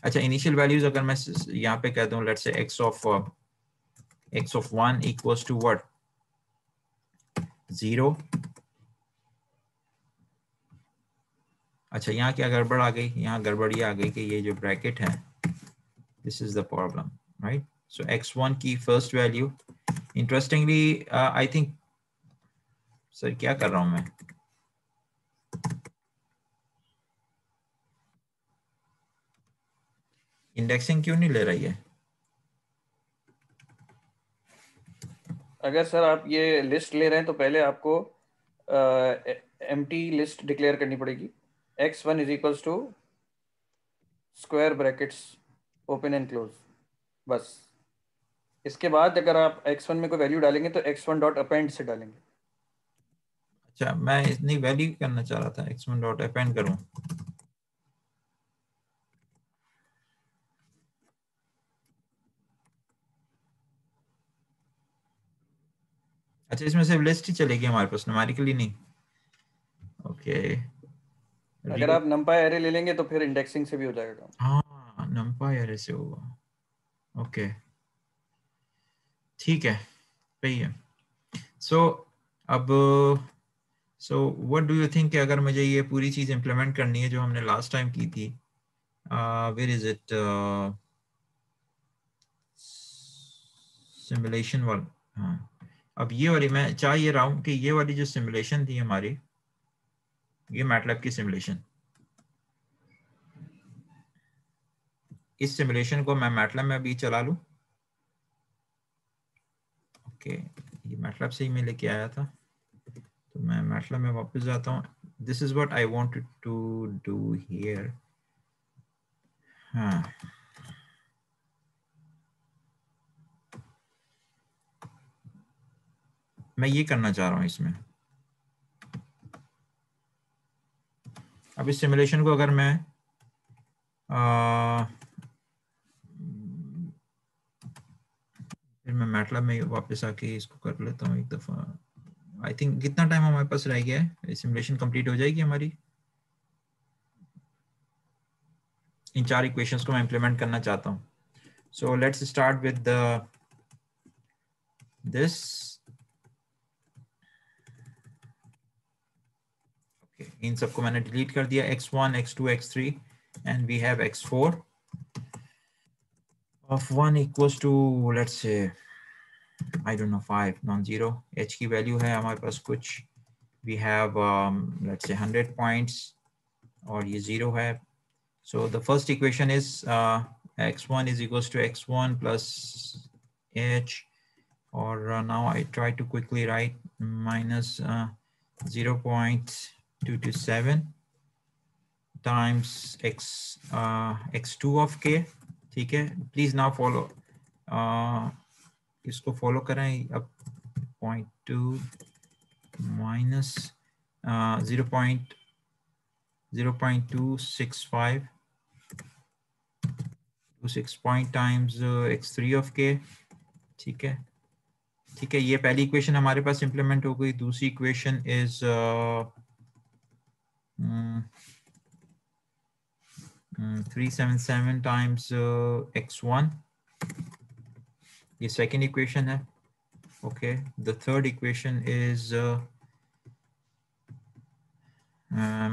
अच्छा, इनिशियल वैल्यूज अगर मैं यहाँ पे कह दूँ, let's say x of 1 equals to what? 0। अच्छा, यहाँ क्या गड़बड़ आ गई? यहाँ गड़बड़ ये आ गई कि ये जो ब्रैकेट है, this is the problem, right? So x1 की first value, interestingly I think, sir क्या कर रहा हूँ मैं? इंडेक्सिंग क्यों नहीं ले रही है? अगर सर आप ये लिस्ट ले रहे हैं तो पहले आपको एम्प्टी लिस्ट डिक्लेयर करनी पड़ेगी। x1 is equals to square brackets open and close, बस। इसके बाद अगर आप x1 में कोई वैल्यू डालेंगे तो x1 डॉट अपेंड से डालेंगे। अच्छा, मैं इतनी वैल्यू करना चाह रहा था, x1 डॉट अपेंड करूँ। अच्छा, इसमें सिर्फ लिस्ट ही चलेगी हमारे पास, न्यूमेरिकली नहीं? ओके, अगर आप numpy एरे ले लेंगे तो फिर इंडेक्सिंग से भी हो जाएगा। हाँ, numpy एरे से होगा। ओके, ठीक है, सही है। सो अब व्हाट डू यू थिंक कि अगर मुझे ये पूरी चीज इंप्लीमेंट करनी है जो हमने लास्ट टाइम की थी, where is it? सिमुलेशन वाला, हाँ. अब ये वाली मैं चाह ये रहा हूँ कि ये वाली जो सिमुलेशन थी हमारी, ये मैटलैब की सिमुलेशन, इस सिमुलेशन को मैं मैटलैब में अभी चला लूँ. ओके, ये मैटलैब से ही मैं लेके आया था, तो मैं मैटलैब में वापस जाता हूँ. This is what I wanted to do here. हाँ, मैं ये करना चाह रहा हूँ इसमें. अब इस सिमुलेशन को अगर मैं फिर मैं मैटलैब में वापस आके इसको कर लेता हूँ एक दफ़ा. आई थिंक कितना टाइम हमारे पास रह गया है, सिमुलेशन कंप्लीट हो जाएगी हमारी. इन 4 इक्वेशंस को मैं इंप्लीमेंट करना चाहता हूँ. So let's start with this. Okay, इन सबको मैंने डिलीट कर दिया. x1, x2, x3 and we have x4 of 1 equals to, let's say, I don't know, 5 non-zero. h की वैल्यू है हमारे पास कुछ. We have let's say 100 points और ये 0 है. So the first equation is x1 is equals to x1 plus h, or now I try to quickly write minus 0.227 times x2 of k. ठीक है, please now follow, इसको follow करें. अब 0.2 minus 0.265 26 point times x3 of k. ठीक है, ठीक है, ये पहली इक्वेशन हमारे पास इंप्लीमेंट हो गई. दूसरी इक्वेशन इज 377 times x1. ये सेकेंड इक्वेशन है. Okay, the third equation is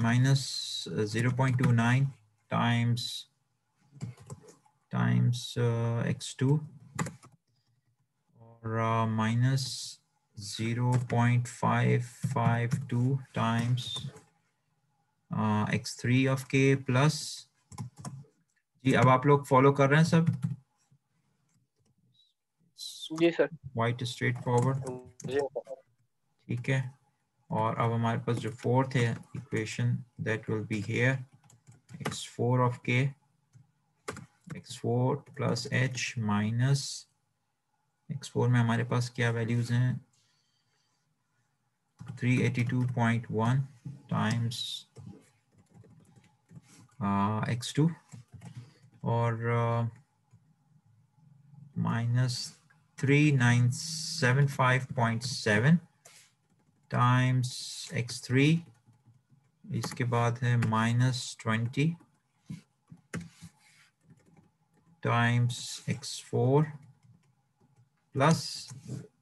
minus 0.29 times x2, or minus 0.552 times x3 of k plus. जी, अब आप लोग फॉलो कर रहे हैं सब? जी सर. Quite straight forward. ठीक है, और अब हमारे पास जो फोर्थ है equation, that will be here x4 of k, x4 plus h minus x4 में हमारे पास क्या वैल्यूज हैं? 382.1 times x2, और minus 3975.7 times x3. इसके बाद है minus 20 times x4 plus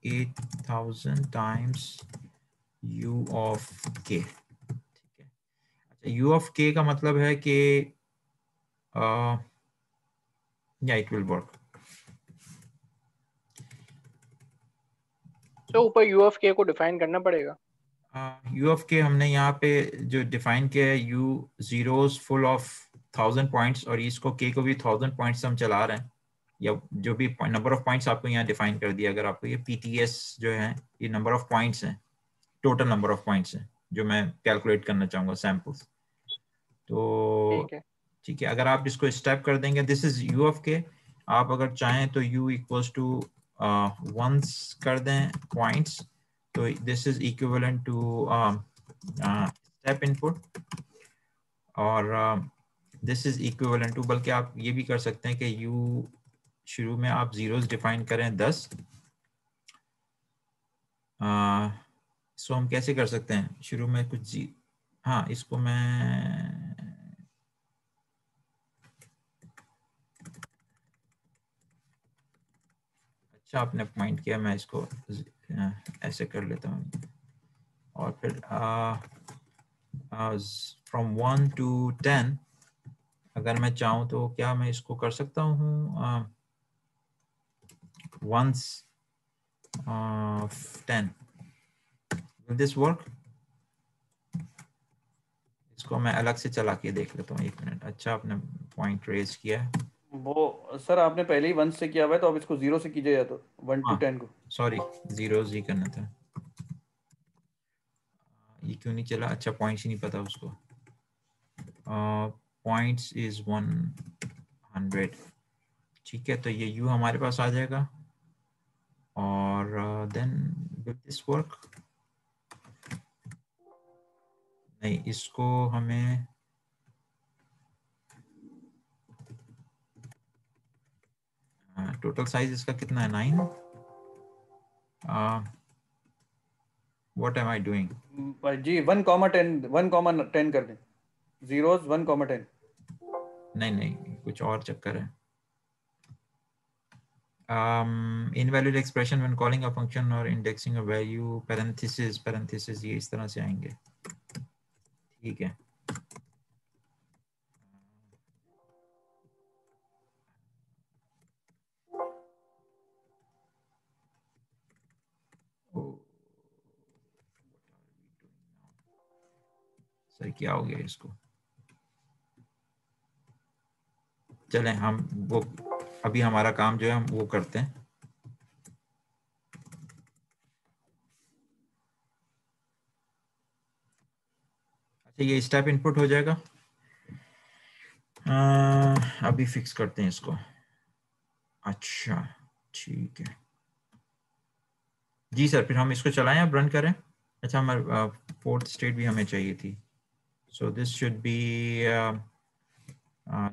8000 times u of k. ठीक है, अच्छा, u of k का मतलब है कि या इट विल वर्क. तो ऊपर u of k को डिफाइन करना पड़ेगा. u of k हमने यहाँ पे जो डिफाइन किया है, u zeros full of 1000 points, और इसको k को भी 1000 पॉइंट्स हम चला रहे हैं, या जो भी नंबर ऑफ पॉइंट्स आपको यहाँ डिफाइन कर दिया. अगर आपको ये pts जो है, ये नंबर ऑफ पॉइंट्स हैं, टोटल नंबर ऑफ पॉइंट्स हैं जो मैं कैलकुलेट करना चाहूँगा सैम्पल्स. तो ठीक है, अगर आप इसको स्टेप कर देंगे, this is u of k. आप अगर चाहें तो u इक्वल्स टू वंस कर दें पॉइंट्स, तो this is equivalent to step input, और दिस इज इक्विवेलेंट टू, बल्कि आप ये भी कर सकते हैं कि u शुरू में आप जीरोस डिफाइन करें 10. सो हम कैसे कर सकते हैं शुरू में कुछ हाँ, इसको मैं अच्छा आपने पॉइंट किया, मैं इसको ऐसे कर लेता हूँ. और फिर फ्रॉम 1 to 10 अगर मैं चाहूँ तो क्या मैं इसको कर सकता हूँ once 10? Will this work? इसको मैं अलग से चला के देख लेता हूँ, 1 मिनट। अच्छा, आपने पॉइंट रेज किया है। वो सर आपने पहले ही 1 से किया हुआ है, तो अब इसको 0 से कीजिए, या तो 1 to 10 को। सॉरी, 0 ही करना था। ये क्यों नहीं चला? अच्छा, पॉइंट्स ही नहीं पता उसको। Points is 100। ठीक है, तो ये यू हमारे पास आ जाएगा। और देन विल दिस वर्क? नहीं, इसको हमें टोटल साइज इसका कितना है? 9। What am I doing? जी 1,10 कर दें, zeros 1,10। नहीं, कुछ और चक्कर है। Invalid expression when calling a function or indexing a value, parenthesis ये इस तरह से आएंगे। ठीक है, सर क्या हो गया इसको? चलें, हम वो अभी हमारा काम जो है हम वो करते हैं। अच्छा, ये स्टेप इनपुट हो जाएगा। अभी फिक्स करते हैं इसको। अच्छा, ठीक है जी सर, फिर हम इसको चलाएं, अब रन करें। अच्छा, हमारे फोर्थ स्टेट भी हमें चाहिए थी। So this should B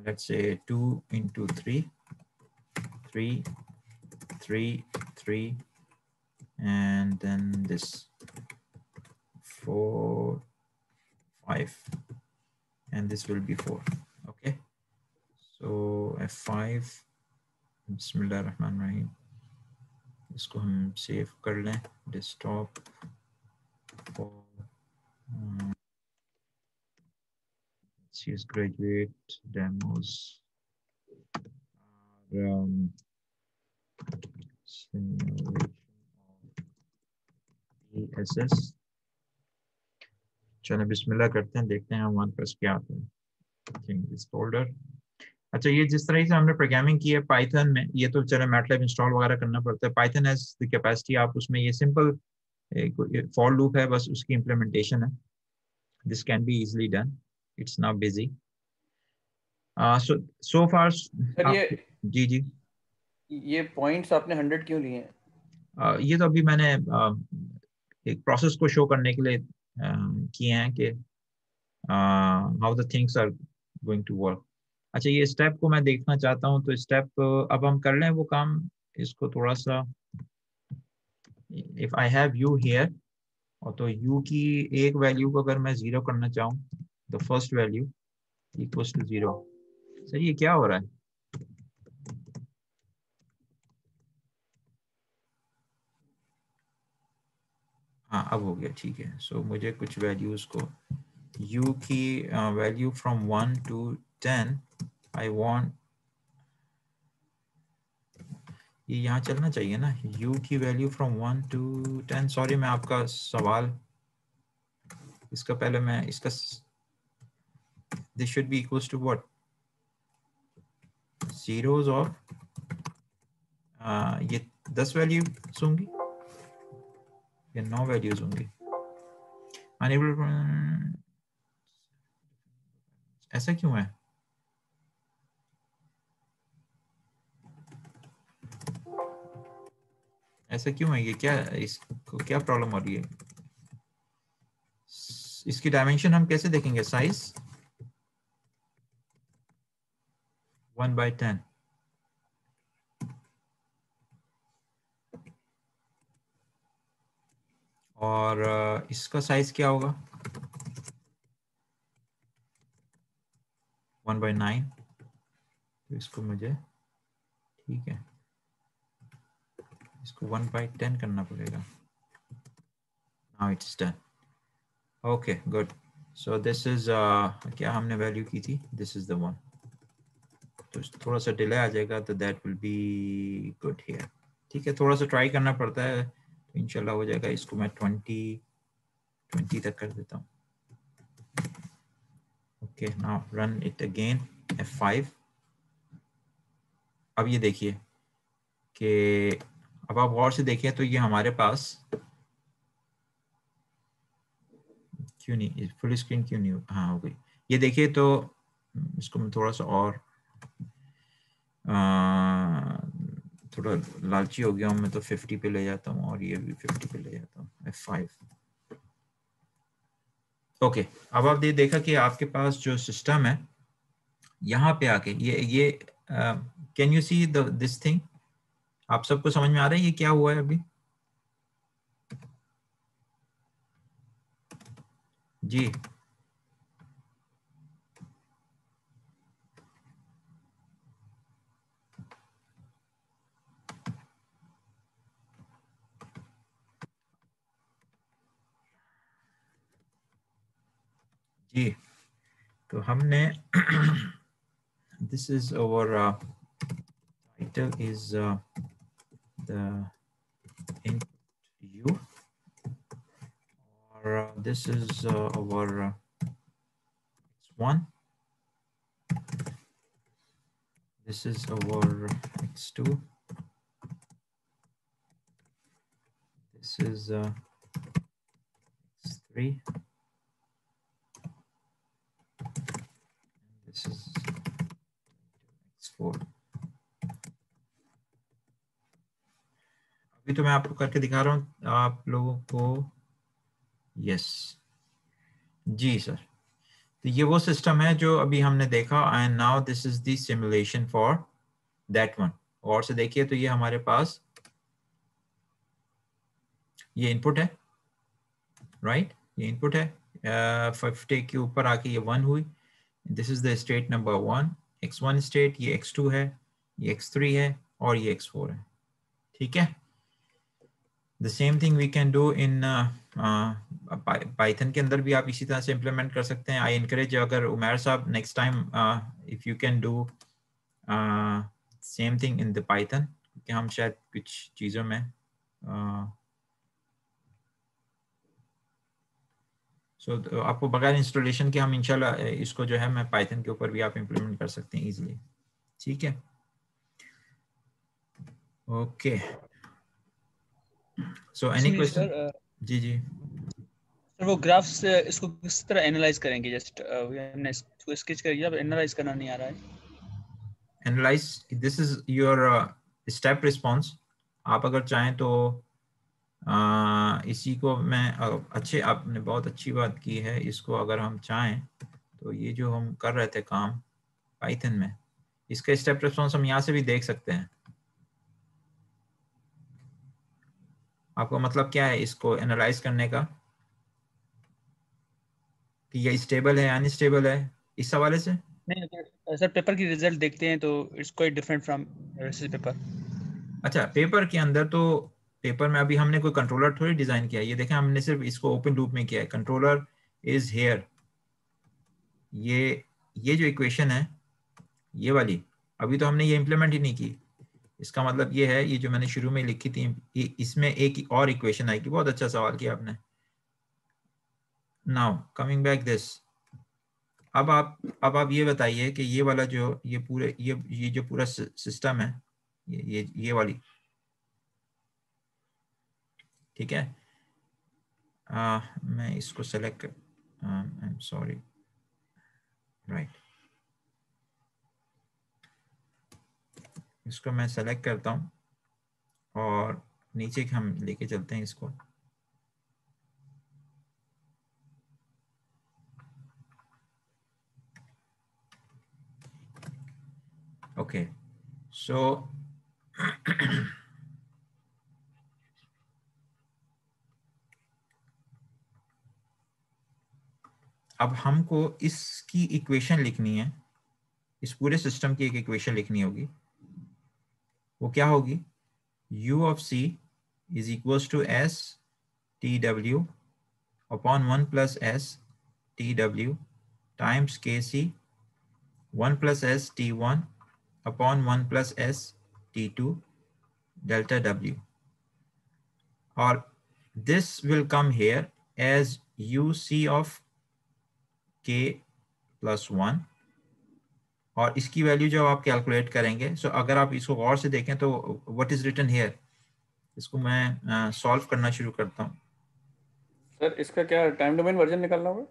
let's say 2 into 3, 3, 3, 3, and then this 4, 5, and this will be 4. Okay, so F5, Bismillahirrahmanirrahim, इसको हम सेव कर लें desktop for CS graduate demos, simulation of ESS। चलो बिस्मिल्लाह करते हैं, देखते हैं हमारे पास क्या आता है। इस फोल्डर। अच्छा, ये जिस तरह से हमने प्रोग्रामिंग की है पाइथन में, ये तो चलो मैटलैब इंस्टॉल वगैरह करना पड़ता है। पाइथन हैज द कैपेसिटी, आप उसमें ये सिंपल फॉर लूप है, बस उसकी इम्प्लीमेंटेशन है। This can be easily done, it's now busy. So far sir जी जी, ये पॉइंट्स आपने 100 क्यों लिए हैं? ये तो अभी मैंने एक प्रोसेस को शो करने के लिए किए हैं कि how the things are going to work. अच्छा, ये स्टेप को मैं देखना चाहता हूँ, तो स्टेप अब हम कर लें वो काम। इसको थोड़ा सा, if I have you here, और तो यू की एक वैल्यू को अगर मैं 0 करना चाहूँ, the first value equals to 0। Sir ये क्या हो रहा है? हाँ, अब हो गया, ठीक है। सो मुझे कुछ वैल्यूज को, u की value from 1 to 10 I want, ये यहाँ चलना चाहिए ना, u की वैल्यू फ्रॉम 1 to 10। सॉरी, मैं आपका सवाल, इसका पहले मैं इसका, this should be equals to what? zeros और ये 10 वैल्यूज होंगी या 9 वैल्यूज होंगी? अनेबल, ऐसा क्यों है? ऐसा क्यों है? ये क्या, इसको क्या प्रॉब्लम हो रही है? इसकी डायमेंशन हम कैसे देखेंगे? साइज 1/10, और इसका साइज क्या होगा? 1/9। तो इसको मुझे, ठीक है, इसको 1/10 करना पड़ेगा। Now it's done. Okay, good. So this is क्या हमने वैल्यू की थी? This is the one. तो थोड़ा सा डिले आ जाएगा, तो that will be good here. ठीक है, थोड़ा सा ट्राई करना पड़ता है, तो इंशाल्लाह हो जाएगा। इसको मैं 20 तक कर देता हूँ। Okay, now run it again, F5। अब ये देखिए कि अब आप गौर से देखिए तो ये हमारे पास क्यों नहीं, फुल स्क्रीन क्यों नहीं हाँ हो गई। ये देखिए तो इसको मैं थोड़ा सा और थोड़ा लालची हो गया हूँ मैं, तो 50 पे ले जाता हूँ और ये भी 50 पे ले जाता हूँ, F5। ओके, अब आप देखा कि आपके पास जो सिस्टम है यहाँ पे आके ये can you see this thing? आप सबको समझ में आ रहा है ये क्या हुआ है अभी? जी जी, तो हमने this is our title is the input U, or this is our X1, this is our X2, this is X3, this is X4। अभी तो मैं आपको करके दिखा रहा हूँ आप लोगों को। यस जी सर, तो ये वो सिस्टम है जो अभी हमने देखा, and now this is the simulation for that one. और से देखिए तो ये हमारे पास ये इनपुट है, राइट ये इनपुट है 50 के ऊपर आके ये 1 हुई। This is the state number 1, X1 state, ये X2 है, ये X3 है और ये X4 है। ठीक है, the same thing we can do in Python के अंदर भी आप इसी तरह से इम्प्लीमेंट कर सकते हैं। आई एनकरेज, अगर उमर साहब next time if you can do same thing in the Python, क्योंकि हम शायद कुछ चीज़ों में आपको बगैर इंस्टॉलेशन के हम इंशाल्लाह इसको जो है मैं पाइथन के ऊपर भी आप इम्प्लीमेंट कर सकते हैं इजीली। ठीक है, ओके, सो एनी क्वेश्चन? जी जी सर, वो ग्राफ्स इसको किस तरह एनालाइज करेंगे? जस्ट हमने इसको स्केच कर लिया, अब एनालाइज करना नहीं आ रहा है। Analyse, this is your step response. आप अगर चाहें तो इसी को मैं अच्छे, आपने बहुत अच्छी बात की है, इसको अगर हम चाहें तो ये जो हम कर रहे थे काम पाइथन में, इसका स्टेप रिस्पॉन्स हम यहाँ से भी देख सकते हैं। आपको मतलब क्या है इसको एनालाइज करने का, कि ये स्टेबल है अनस्टेबल है, इस हवाले से? नहीं सर, पेपर की रिजल्ट देखते हैं तो it's quite different from paper. अच्छा, पेपर के अंदर तो पेपर में अभी हमने कोई कंट्रोलर थोड़ी डिजाइन किया है। ये देखें, हमने सिर्फ इसको ओपन लूप में किया है। कंट्रोलर इज हेयर, ये जो इक्वेशन है ये वाली, अभी तो हमने ये इम्प्लीमेंट ही नहीं की। इसका मतलब ये है, ये जो मैंने शुरू में लिखी थी, ये इसमें एक और इक्वेशन आएगी। बहुत अच्छा सवाल किया आपने। नाउ कमिंग बैक दिस, अब आप ये बताइए कि ये वाला जो ये पूरे ये जो पूरा सिस्टम है, ये वाली, ठीक है, मैं इसको select I am sorry, right, इसको मैं सेलेक्ट करता हूँ और नीचे हम लेके चलते हैं इसको। ओके, सो अब हमको इसकी इक्वेशन लिखनी है, इस पूरे सिस्टम की एक इक्वेशन लिखनी होगी। वो क्या होगी? u of c is equals to s tw upon 1 plus s tw times kc 1 plus s t1 upon 1 plus s T2 delta W, और this will come here as UC of K plus 1, और इसकी value जब आप calculate करेंगे, सो अगर आप इसको गौर से देखें तो व्हाट इज रिटन हियर, इसको मैं सॉल्व करना शुरू करता हूँ। सर इसका क्या टाइम डोमेन वर्जन निकालना होगा?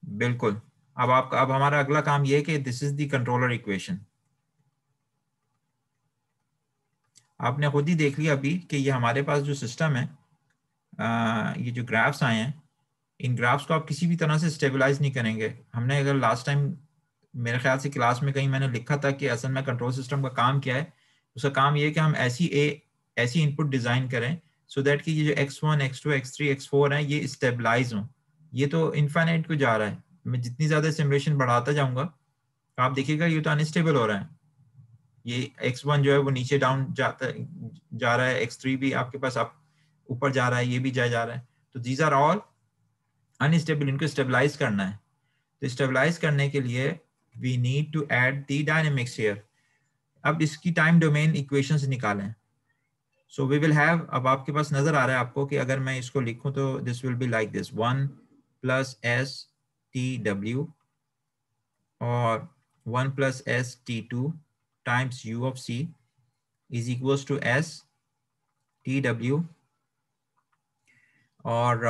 बिल्कुल। अब हमारा अगला काम ये है कि this is the controller equation. आपने खुद ही देख लिया अभी कि ये हमारे पास जो सिस्टम है, ये जो ग्राफ्स आए हैं, इन ग्राफ्स को आप किसी भी तरह से स्टेबलाइज नहीं करेंगे। हमने अगर लास्ट टाइम मेरे ख्याल से क्लास में कहीं मैंने लिखा था कि असल में कंट्रोल सिस्टम का काम क्या है, उसका काम ये है कि हम ऐसी इनपुट डिज़ाइन करें सो दैट कि ये जो x1, x2, x3, x4 हैं ये स्टेबलाइज हों। ये तो इनफाइनाइट को जा रहा है, मैं जितनी ज़्यादा सिमुलेशन बढ़ाता जाऊँगा आप देखिएगा ये तो अनस्टेबल हो रहा है। ये x1 जो है वो नीचे डाउन जा रहा है, x3 भी आपके पास आप ऊपर जा रहा है, ये भी जा रहा है। तो दीज आर ऑल अनस्टेबल, इनको स्टेबलाइज करना है। तो स्टेबलाइज करने के लिए we need to add the dynamics here. अब इसकी टाइम डोमेन इक्वेशंस निकालें। सो वी विल हैव, अब आपके पास नजर आ रहा है आपको कि अगर मैं इसको लिखूं तो this will be like this, 1 plus s TW और 1 plus s T2 times U of C is equals to S TW और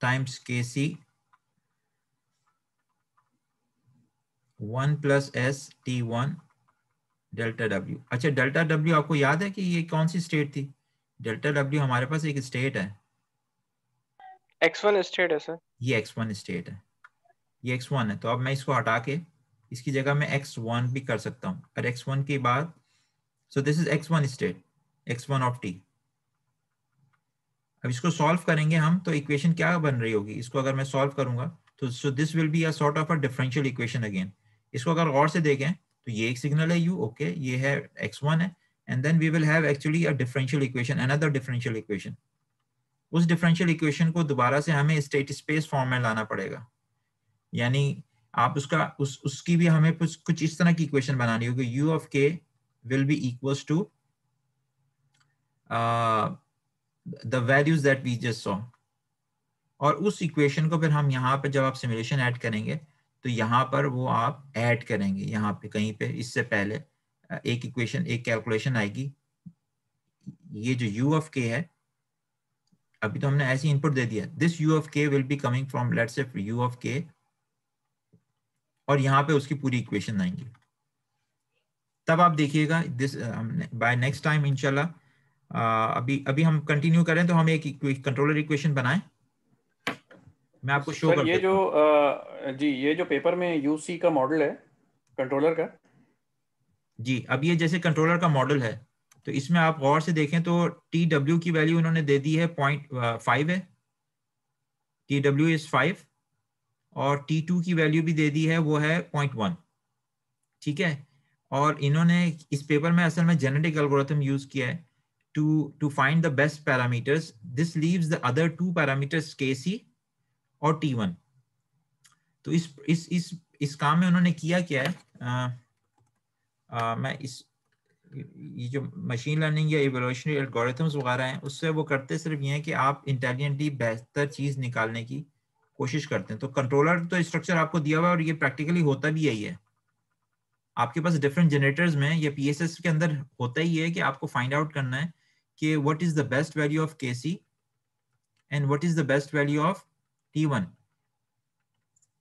times KC 1 plus s T1 delta W। अच्छा, डेल्टा W आपको याद है कि ये कौन सी स्टेट थी? डेल्टा W हमारे पास एक स्टेट है, x1 स्टेट है सर। ये x1 स्टेट है, ये x1 है। तो अब मैं इसको हटा के इसकी जगह में x1 भी कर सकता हूँ, और x1 के बाद सो this is x1 state, x1 of t। अब इसको सॉल्व करेंगे हम तो इक्वेशन क्या बन रही होगी, इसको अगर मैं सॉल्व करूंगा तो so this will be a sort of a differential equation again. इसको अगर गौर से देखें तो ये एक सिग्नल है u, ओके, ये है x1 है, and then we will have actually a differential equation, another differential equation. उस डिफरेंशियल इक्वेशन को दोबारा से हमें स्टेट स्पेस फॉर्म में लाना पड़ेगा, यानी आप उसकी भी हमें कुछ इस तरह की इक्वेशन बनानी होगी, u of k will be equals to the values that we just saw। और उस इक्वेशन को फिर हम यहाँ पे जब आप सिमुलेशन ऐड करेंगे तो यहाँ पर वो आप ऐड करेंगे, यहाँ पे कहीं पे इससे पहले एक इक्वेशन, एक कैलकुलेशन आएगी। ये जो u of k है, अभी तो हमने ऐसी इनपुट दे दिया, this u of k will be coming from let's say u of k, और यहाँ पे उसकी पूरी इक्वेशन आएंगी। तब आप देखिएगा दिस बाय नेक्स्ट टाइम इंशाल्लाह। अभी हम कंटिन्यू करें तो हम एक कंट्रोलर इक्वेशन बनाएं, मैं आपको शो कर ये देता जो हूं। जी ये जो पेपर में UC का मॉडल है कंट्रोलर का, जी अब ये जैसे कंट्रोलर का मॉडल है तो इसमें आप गौर से देखें तो TW की वैल्यू उन्होंने दे दी है 0.5 है, TW इज 5, और T2 की वैल्यू भी दे दी है, वो है 0.1, ठीक है। और इन्होंने इस पेपर में असल में जेनेटिक एल्गोरिथम यूज किया है to find the best parameters. This leaves the other two parameters KC और T1। तो इस काम में उन्होंने किया क्या है, मैं ये जो मशीन लर्निंग या इवोल्यूशनरी एल्गोरिथम्स वगैरह हैं उससे वो करते सिर्फ ये है कि आप इंटेलिजेंटली बेहतर चीज़ निकालने की कोशिश करते हैं। तो कंट्रोलर तो स्ट्रक्चर आपको दिया हुआ है और ये प्रैक्टिकली होता भी यही है। आपके पास डिफरेंट जनरेटर्स में या PSS के अंदर होता ही है कि आपको फाइंड आउट करना है कि what is the best value of KC and what is the best value of T1,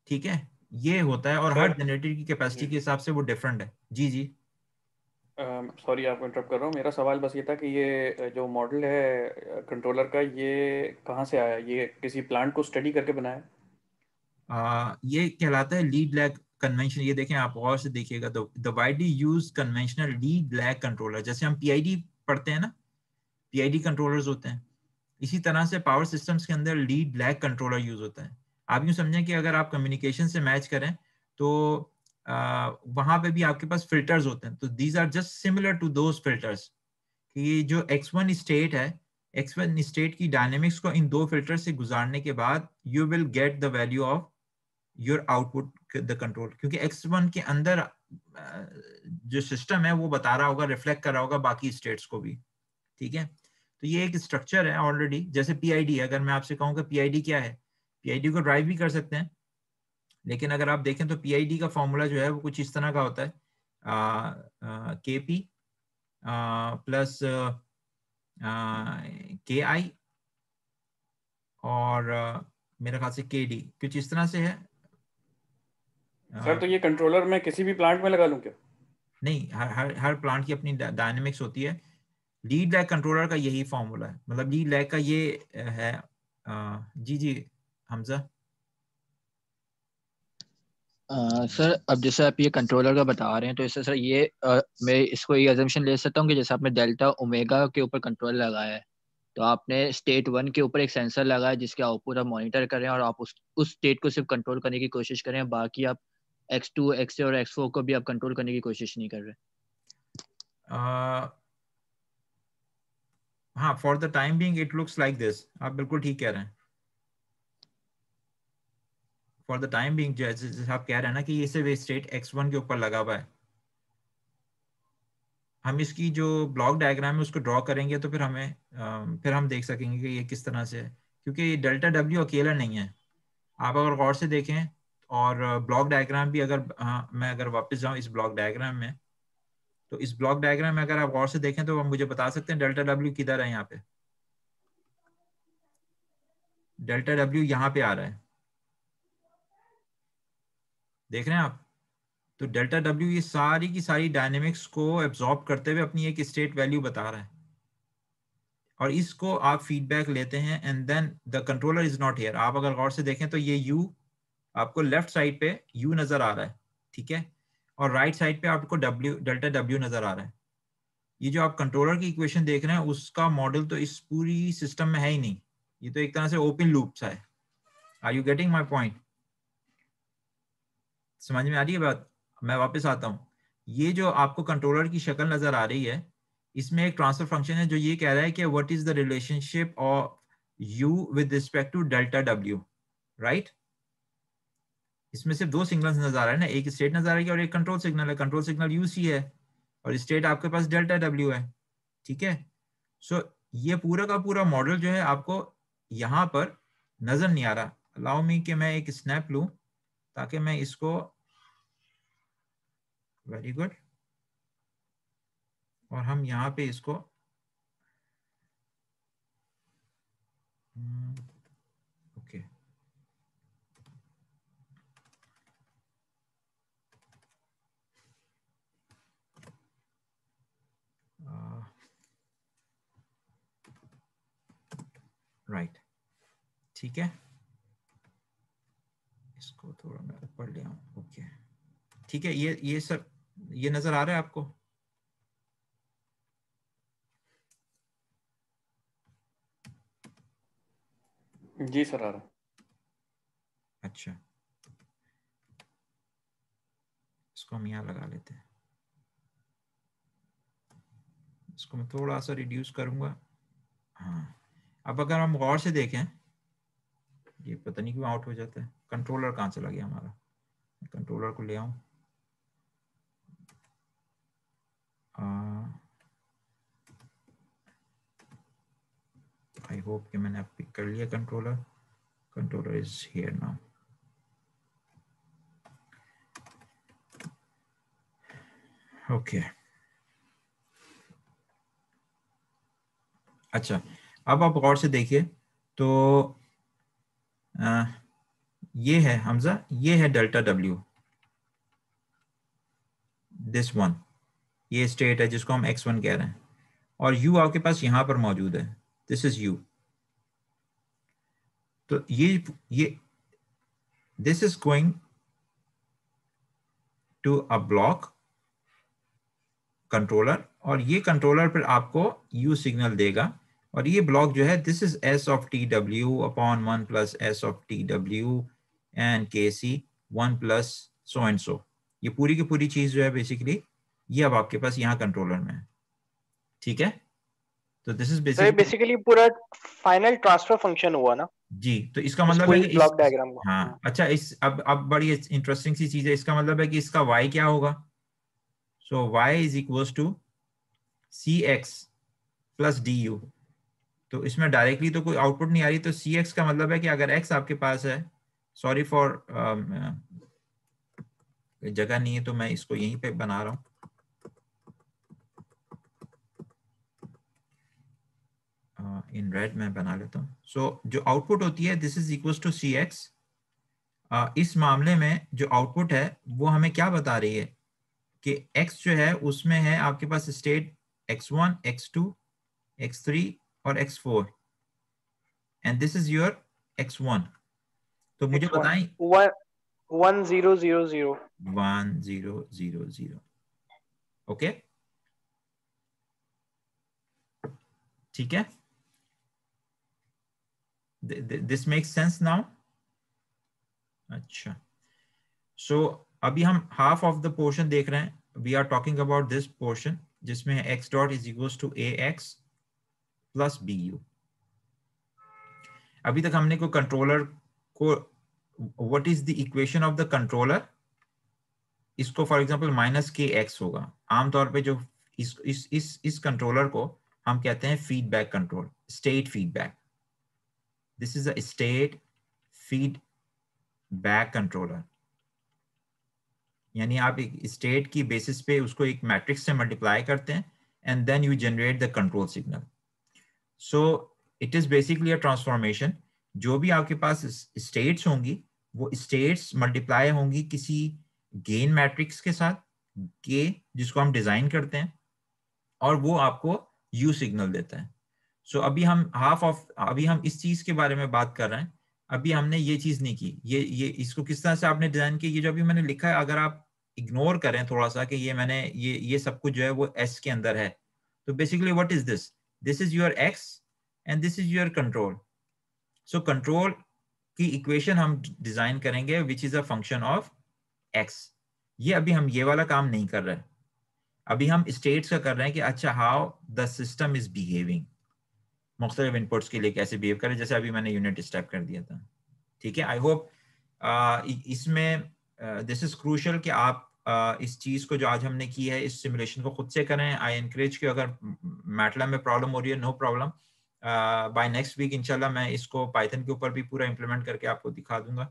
ठीक है, ये होता है। और हर जनरेटर की कैपेसिटी के हिसाब से वो डिफरेंट है। जी जी सॉरी आपको इंटरप्ट कर रहा हूँ। मेरा सवाल बस ये था कि ये जो मॉडल है कंट्रोलर का ये कहाँ से आया, ये किसी प्लांट को स्टडी करके बनाया? ये कहलाता है लीड लैग कन्वेंशन। ये देखें आप और से देखिएगा, the widely used conventional lead lag controller, जैसे हम PID पढ़ते हैं ना, PID कंट्रोलर्स होते हैं, इसी तरह से पावर सिस्टम्स के अंदर लीड लैग कंट्रोलर यूज होता है। आप यूँ समझें कि अगर आप कम्युनिकेशन से मैच करें तो वहां पे भी आपके पास फिल्टर्स होते हैं, तो these are just similar to those filters कि जो x1 स्टेट है, x1 स्टेट की डायनेमिक्स को इन दो फिल्टर से गुजारने के बाद you will get the value of your output the control, क्योंकि x1 के अंदर जो सिस्टम है वो बता रहा होगा, रिफ्लेक्ट कर रहा होगा बाकी स्टेट्स को भी, ठीक है। तो ये एक स्ट्रक्चर है ऑलरेडी, जैसे पीआईडी, अगर मैं आपसे कहूँ कि पीआईडी क्या है, पीआईडी को ड्राइव भी कर सकते हैं, लेकिन अगर आप देखें तो पीआईडी का फॉर्मूला जो है वो कुछ इस तरह का होता है, केपी प्लस के आई और मेरे ख्याल से के डी, कुछ इस तरह से है। सर तो ये कंट्रोलर मैं किसी भी प्लांट में लगा लूं क्या? नहीं, हर प्लांट की अपनी डायनेमिक्स होती है। लीड लैग कंट्रोलर का यही फॉर्मूला है, मतलब लीड लैग का ये है। जी हमजा। सर अब जैसे आप ये कंट्रोलर का बता रहे हैं तो इससे सर ये मैं इसको ये अजम्पशन ले सकता हूँ कि जैसे आपने डेल्टा ओमेगा के ऊपर कंट्रोल लगाया है, तो आपने स्टेट 1 के ऊपर एक सेंसर लगाया जिसके आउटपुट आप मॉनिटर करें और आप उस स्टेट को सिर्फ कंट्रोल करने की कोशिश करें, बाकी आप x2 x3 और x4 को भी आप कंट्रोल करने की कोशिश नहीं कर रहे। हाँ, for the time being it looks like this, आप बिल्कुल ठीक कह रहे हैं। फॉर द टाइम बीइंग जैसे आप कह रहे हैं ना कि ये सिर्फ स्टेट x1 के ऊपर लगा हुआ है, हम इसकी जो ब्लॉक डायग्राम है उसको ड्रॉ करेंगे तो फिर हम देख सकेंगे कि ये किस तरह से है, क्योंकि डेल्टा डब्ल्यू अकेला नहीं है। आप अगर गौर से देखें और ब्लॉक डायग्राम भी अगर मैं अगर वापस जाऊं इस ब्लॉक डायग्राम में, तो इस ब्लॉक डायग्राम में अगर आप गौर से देखें तो आप मुझे बता सकते हैं डेल्टा डब्ल्यू किधर है। यहाँ पे डेल्टा डब्ल्यू यहाँ पे आ रहा है, देख रहे हैं आप? तो डेल्टा डब्ल्यू ये सारी की सारी डायनेमिक्स को एब्जॉर्ब करते हुए अपनी एक स्टेट वैल्यू बता रहा है, और इसको आप फीडबैक लेते हैं and then the controller is not here. आप अगर गौर से देखें तो ये यू आपको लेफ्ट साइड पे यू नजर आ रहा है, ठीक है, और राइट साइड पे आपको डेल्टा डब्ल्यू नजर आ रहा है। ये जो आप कंट्रोलर की इक्वेशन देख रहे हैं उसका मॉडल तो इस पूरी सिस्टम में है ही नहीं, ये तो एक तरह से ओपन लूप सा है। Are you getting my point? समझ में आ रही है बात? मैं वापस आता हूँ, ये जो आपको कंट्रोलर की शक्ल नजर आ रही है, इसमें एक ट्रांसफर फंक्शन है जो ये कह रहा है कि what is the relationship of u with respect to delta W, right? इसमें सिर्फ दो सिग्नल्स नजर आ रहे हैं ना, एक स्टेट नजर आ रही है और एक कंट्रोल सिग्नल है। कंट्रोल सिग्नल यूसी है और स्टेट आपके पास डेल्टा डब्ल्यू है, ठीक है। सो ये पूरा का पूरा मॉडल जो है आपको यहाँ पर नजर नहीं आ रहा। अलाउ मी कि मैं एक स्नैप लूं ताकि मैं इसको, वेरी गुड, और हम यहाँ पे इसको ओके राइट, ठीक है, इसको थोड़ा मैं ऊपर ले आऊं, ओके ठीक है। ये सब ये नजर आ रहा है आपको? जी सर आ रहा। अच्छा, इसको हम यहाँ लगा लेते हैं, इसको मैं थोड़ा सा रिड्यूस करूंगा। हाँ, अब अगर हम गौर से देखें, ये पता नहीं क्यों आउट हो जाता है। कंट्रोलर कहाँ चला गया हमारा? कंट्रोलर को ले आऊं, आई होप कि मैंने अब पिक कर लिया controller. Controller is here now. Okay, अच्छा, अब आप गौर से देखिए तो ये है हमजा, ये है डेल्टा डब्ल्यू, दिस वन, ये स्टेट है जिसको हम x1 कह रहे हैं, और u आपके पास यहां पर मौजूद है, दिस इज u। तो ये this is going to a block controller, और ये कंट्रोलर फिर आपको u सिग्नल देगा, और ये ब्लॉक जो है this is s of T W upon 1 plus s of T W and के सी 1 प्लस सो एंड सो। ये पूरी की पूरी चीज जो है बेसिकली ये अब आपके पास यहाँ कंट्रोलर में है, ठीक है। तो दिस इज बेसिकली पूरा फाइनल ट्रांसफर फंक्शन हुआ ना जी। तो इसका मतलब है कि ब्लॉक डायग्राम हाँ, अच्छा, अब बड़ी इंटरेस्टिंग सी चीज है। इसका मतलब है कि इसका y क्या होगा? So y is equals to cx plus du। तो इसमें डायरेक्टली तो कोई आउटपुट नहीं आ रही, तो cx का मतलब है कि अगर x आपके पास है, सॉरी फॉर जगह नहीं है तो मैं इसको यहीं पे बना रहा हूँ। इन रेड में बना लेता हूँ। सो जो आउटपुट होती है this is equals to cx। इस मामले में जो आउटपुट है वो हमें क्या बता रही है कि x जो है उसमें है आपके पास स्टेट x1, x2, x3 और x4 and this is your x1। तो मुझे बताएं 1000 1000 ओके, ठीक है, दिस मेक्स सेंस नाउ। अच्छा, सो अभी हम हाफ ऑफ द पोर्शन देख रहे हैं। We are talking about this portion जिसमें है x dot is equals to ax plus bu। अभी तक हमने को कंट्रोलर को, what is the equation of the controller, इसको for example minus K x होगा। आमतौर पे जो इस कंट्रोलर को हम कहते हैं feedback control, state feedback. This is a state feedback controller, यानी आप एक स्टेट की बेसिस पे उसको एक मैट्रिक्स से मल्टीप्लाई करते हैं and then you generate the control signal. So it is basically a transformation. जो भी आपके पास स्टेट्स होंगी वो स्टेट्स मल्टीप्लाई होंगी किसी गेन मैट्रिक्स के साथ, के जिसको हम डिजाइन करते हैं, और वो आपको यू सिग्नल देता है। सो अभी हम अभी हम इस चीज के बारे में बात कर रहे हैं। अभी हमने ये चीज नहीं की, ये इसको किस तरह से आपने डिजाइन किया, ये जो अभी मैंने लिखा है अगर आप इग्नोर करें थोड़ा सा कि ये मैंने ये सब कुछ जो है वो एस के अंदर है, तो basically what is this, this is your x and this is your control. So control की इक्वेशन हम डिजाइन करेंगे which is a function of x. ये अभी हम ये वाला काम नहीं कर रहे हैं, अभी हम स्टेट्स का कर रहे हैं कि अच्छा how the system is behaving, मुख्तलिफ इनपुट्स के लिए कैसे बिहेव करें, जैसे अभी मैंने यूनिट स्टेप कर दिया था। ठीक है, आई होप इसमें दिस इज क्रूशल कि आप इस चीज को जो आज हमने की है इस सिमुलेशन को खुद से करें। आई एनकरेज कि अगर मैटलैब में प्रॉब्लम हो रही है, no problem, by next week इंशाल्लाह मैं इसको पाइथन के ऊपर भी पूरा इंप्लीमेंट करके आपको दिखा दूंगा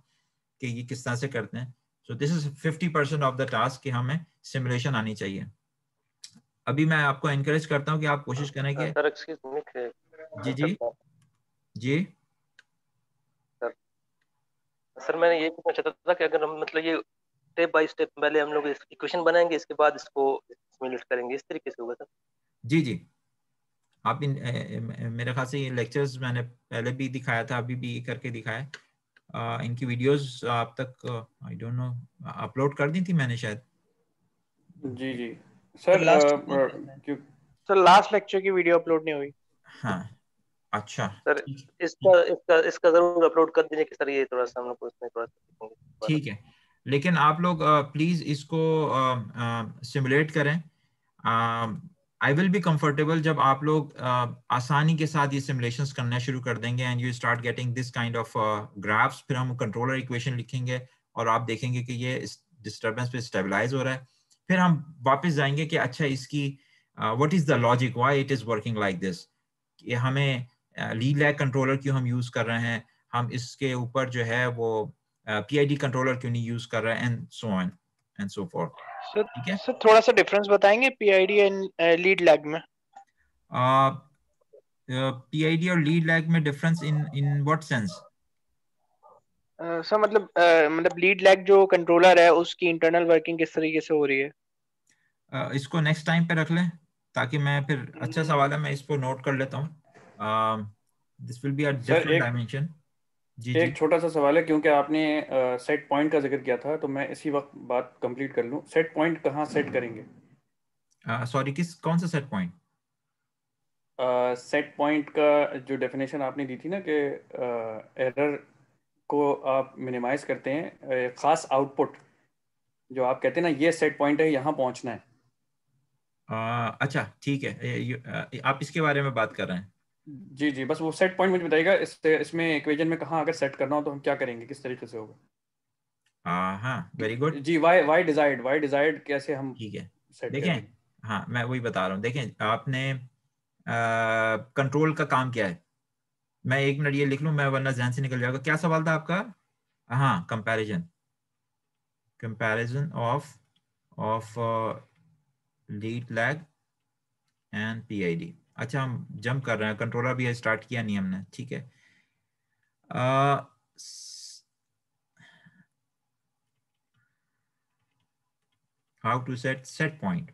कि ये किस तरह से करते हैं। सो this is 50% of the task कि हमें सिमुलेशन आनी चाहिए। अभी मैं आपको एनकरेज करता हूँ कि आप कोशिश करें कि सर एक्सक्यूज मी, जी जी जी सर मैंने ये पूछना चाहता था कि अगर हम मतलब ये स्टेप बाय स्टेप पहले हम लोग इक्वेशन बनाएंगे, इसके बाद इसको सिमुलेट करेंगे, इस तरीके से होगा सर? जी जी, आप मेरे ख्याल से ये लेक्चर्स मैंने पहले भी दिखाया था, अभी भी करके दिखाया। इनकी वीडियोस आप तक आई डोंट नो अपलोड कर दी थी मैंने शायद। जी जी सर, लास्ट लेक्चर की वीडियो अपलोड नहीं हुई। हाँ अच्छा सर इसका जरूर अपलोड कर दीजिए कि सर ये थोड़ा सा हम लोग उसमें थोड़ा सा ठीक है, लेकिन आप लोग प्लीज इसको सिमुलेट करें। आई विल बी कंफर्टेबल जब आप लोग आसानी के साथ ये सिमुलेशंस करना शुरू कर देंगे and you start getting this kind of graphs. फिर हम कंट्रोलर इक्वेशन लिखेंगे और आप देखेंगे कि ये डिस्टर्बेंस पे स्टेबलाइज हो रहा है। फिर हम वापस जाएंगे कि अच्छा इसकी what is the logic, why it is working like this, कि हमें लीड लैग कंट्रोलर क्यों हम यूज कर रहे हैं, हम इसके ऊपर जो है वो पीआईडी कंट्रोलर क्यों नहीं यूज कर रहे हैं, and so on and so forth. ठीक है सर, थोड़ा सा डिफरेंस बताएंगे पीआईडी एंड लीड लैग में? पीआईडी और लीड लैग में difference in what sense? Sir मतलब लीड लैग जो कंट्रोलर है उसकी इंटरनल वर्किंग किस तरीके से हो रही है? इसको नेक्स्ट टाइम पे रख लें ताकि मैं फिर, अच्छा सवाल है, मैं इसको नोट कर लेता हूँ। This will be a different dimension. जी जी, एक छोटा सा सवाल है, क्योंकि आपने सेट पॉइंट का जिक्र किया था तो मैं इसी वक्त बात कंप्लीट कर लूँ। सेट पॉइंट कहाँ सेट करेंगे? सॉरी कौन सा सेट पॉइंट? सेट पॉइंट का जो डेफिनेशन आपने दी थी ना कि एरर को आप मिनिमाइज करते हैं, ख़ास आउटपुट जो आप कहते हैं ना, ये सेट पॉइंट है, यहाँ पहुँचना है। अच्छा ठीक है, आप इसके बारे में बात कर रहे हैं? जी जी, बस वो सेट पॉइंट मुझे बताइएगा, इसमें इक्वेशन में कहाँ अगर सेट करना हो तो हम क्या करेंगे, किस तरीके से होगा? हाँ वेरी गुड। जी, वाई डिजाइड कैसे हम ठीक है, सेट देखें, करेंगे। हाँ मैं वही बता रहा हूँ। देखें आपने कंट्रोल का काम क्या है, मैं एक मिनट ये लिख लूँ, मैं वरना ध्यान से निकल जाएगा। क्या सवाल था आपका? हाँ, comparison of lead lag and PID. अच्छा हम जंप कर रहे हैं, कंट्रोलर भी स्टार्ट किया नहीं हमने, ठीक है। हाउ टू सेट पॉइंट,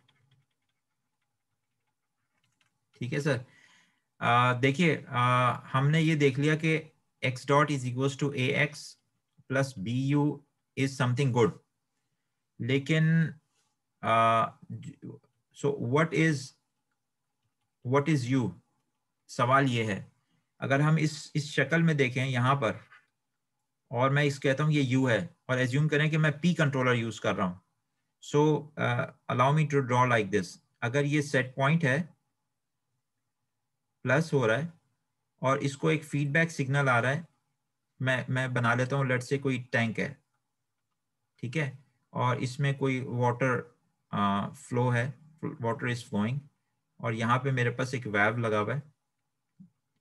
ठीक है सर। देखिए हमने ये देख लिया कि x dot is equals to A x plus B u is something good, लेकिन सो व्हाट इज यू, सवाल ये है। अगर हम इस शक्ल में देखें यहाँ पर, और मैं इस कहता हूँ ये u है, और एज्यूम करें कि मैं p कंट्रोलर यूज कर रहा हूँ, so allow me to draw like this. अगर ये सेट पॉइंट है, प्लस हो रहा है, और इसको एक फीडबैक सिग्नल आ रहा है, मैं बना लेता हूँ, लेट्स से कोई टैंक है, ठीक है, और इसमें कोई वाटर फ्लो है, वाटर इज फ्लोइंग, और यहाँ पे मेरे पास एक वेव लगा हुआ है,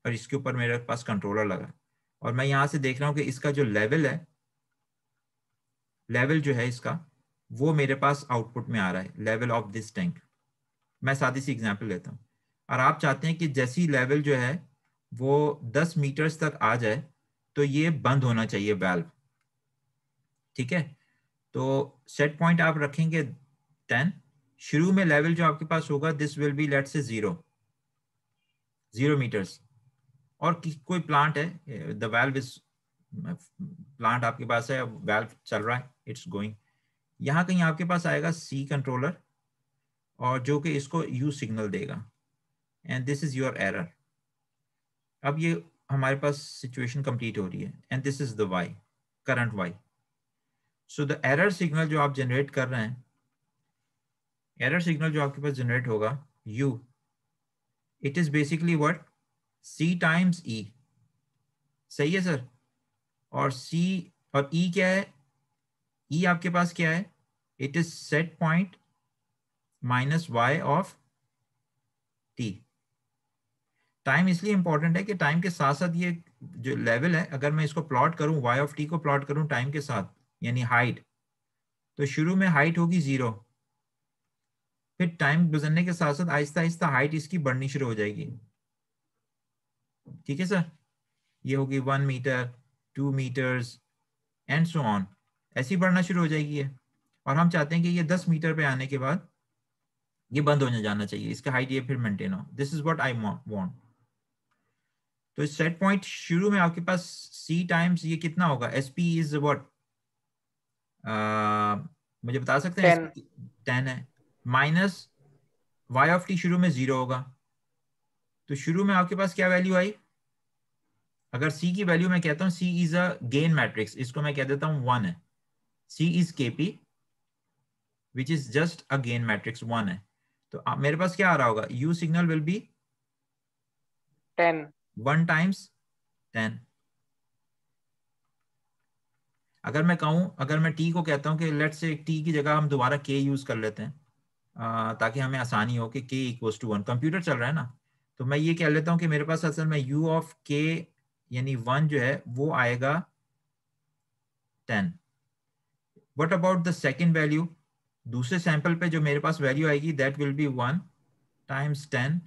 और इसके ऊपर मेरे पास कंट्रोलर लगा है, और मैं यहाँ से देख रहा हूँ कि इसका जो लेवल है, लेवल जो है इसका, वो मेरे पास आउटपुट में आ रहा है, लेवल ऑफ दिस टैंक। मैं सादी सी एग्जांपल लेता हूँ, और आप चाहते हैं कि जैसी लेवल जो है वो 10 मीटर्स तक आ जाए, तो ये बंद होना चाहिए वाल्व, ठीक है। तो सेट पॉइंट आप रखेंगे 10, शुरू में लेवल जो आपके पास होगा this will B let's say 0 metres, और कोई प्लांट है, द वाल्व इज, प्लांट आपके पास है, वाल्व चल रहा है, इट्स गोइंग, यहाँ कहीं आपके पास आएगा सी कंट्रोलर, और जो कि इसको यू सिग्नल देगा, and this is your error. अब ये हमारे पास सिचुएशन कंप्लीट हो रही है, and this is the y, current y. So the error signal जो आप जनरेट कर रहे हैं, एरर सिग्नल जो आपके पास जनरेट होगा u, it is basically what, c times e, सही है सर। और c और e क्या है, e आपके पास क्या है, it is set point minus y of t। Time इसलिए इंपॉर्टेंट है कि टाइम के साथ साथ ये जो लेवल है, अगर मैं इसको प्लॉट करूं, y ऑफ t को प्लॉट करूं टाइम के साथ, यानी हाइट, तो शुरू में हाइट होगी 0, फिर टाइम गुजरने के साथ साथ आहिस्ता आहिस्ता हाइट इसकी बढ़नी शुरू हो जाएगी, ठीक है सर। ये होगी 1 meter, 2 meters and so on, ऐसी बढ़ना शुरू हो जाएगी ये, और हम चाहते हैं कि ये 10 मीटर पे आने के बाद ये बंद होने जाना चाहिए, इसका हाइट ये फिर मेंटेन हो, this is what I want. तो इस सेट पॉइंट शुरू में आपके पास c टाइम्स ये कितना होगा, sp इज व्हाट, मुझे बता सकते हैं? 10 है, माइनस y ऑफ t शुरू में 0 होगा, तो शुरू में आपके पास क्या वैल्यू आई, अगर c की वैल्यू मैं कहता हूँ c is a gain matrix, इसको मैं कह देता हूँ 1 है, c is kp which is just a gain matrix 1 है, तो मेरे पास क्या आ रहा होगा, u signal will be 10, 1 times 10। अगर मैं कहूँ, अगर मैं t को कहता हूँ कि लेट्स से t की जगह हम दोबारा k यूज कर लेते हैं, ताकि हमें आसानी हो कि k इक्वल्स टू 1, कंप्यूटर चल रहा है ना, तो मैं ये कह लेता हूँ कि मेरे पास असल में u ऑफ k यानी 1 जो है वो आएगा 10। What about the second value, दूसरे सैंपल पे जो मेरे पास वैल्यू आएगी that will be 1 times 10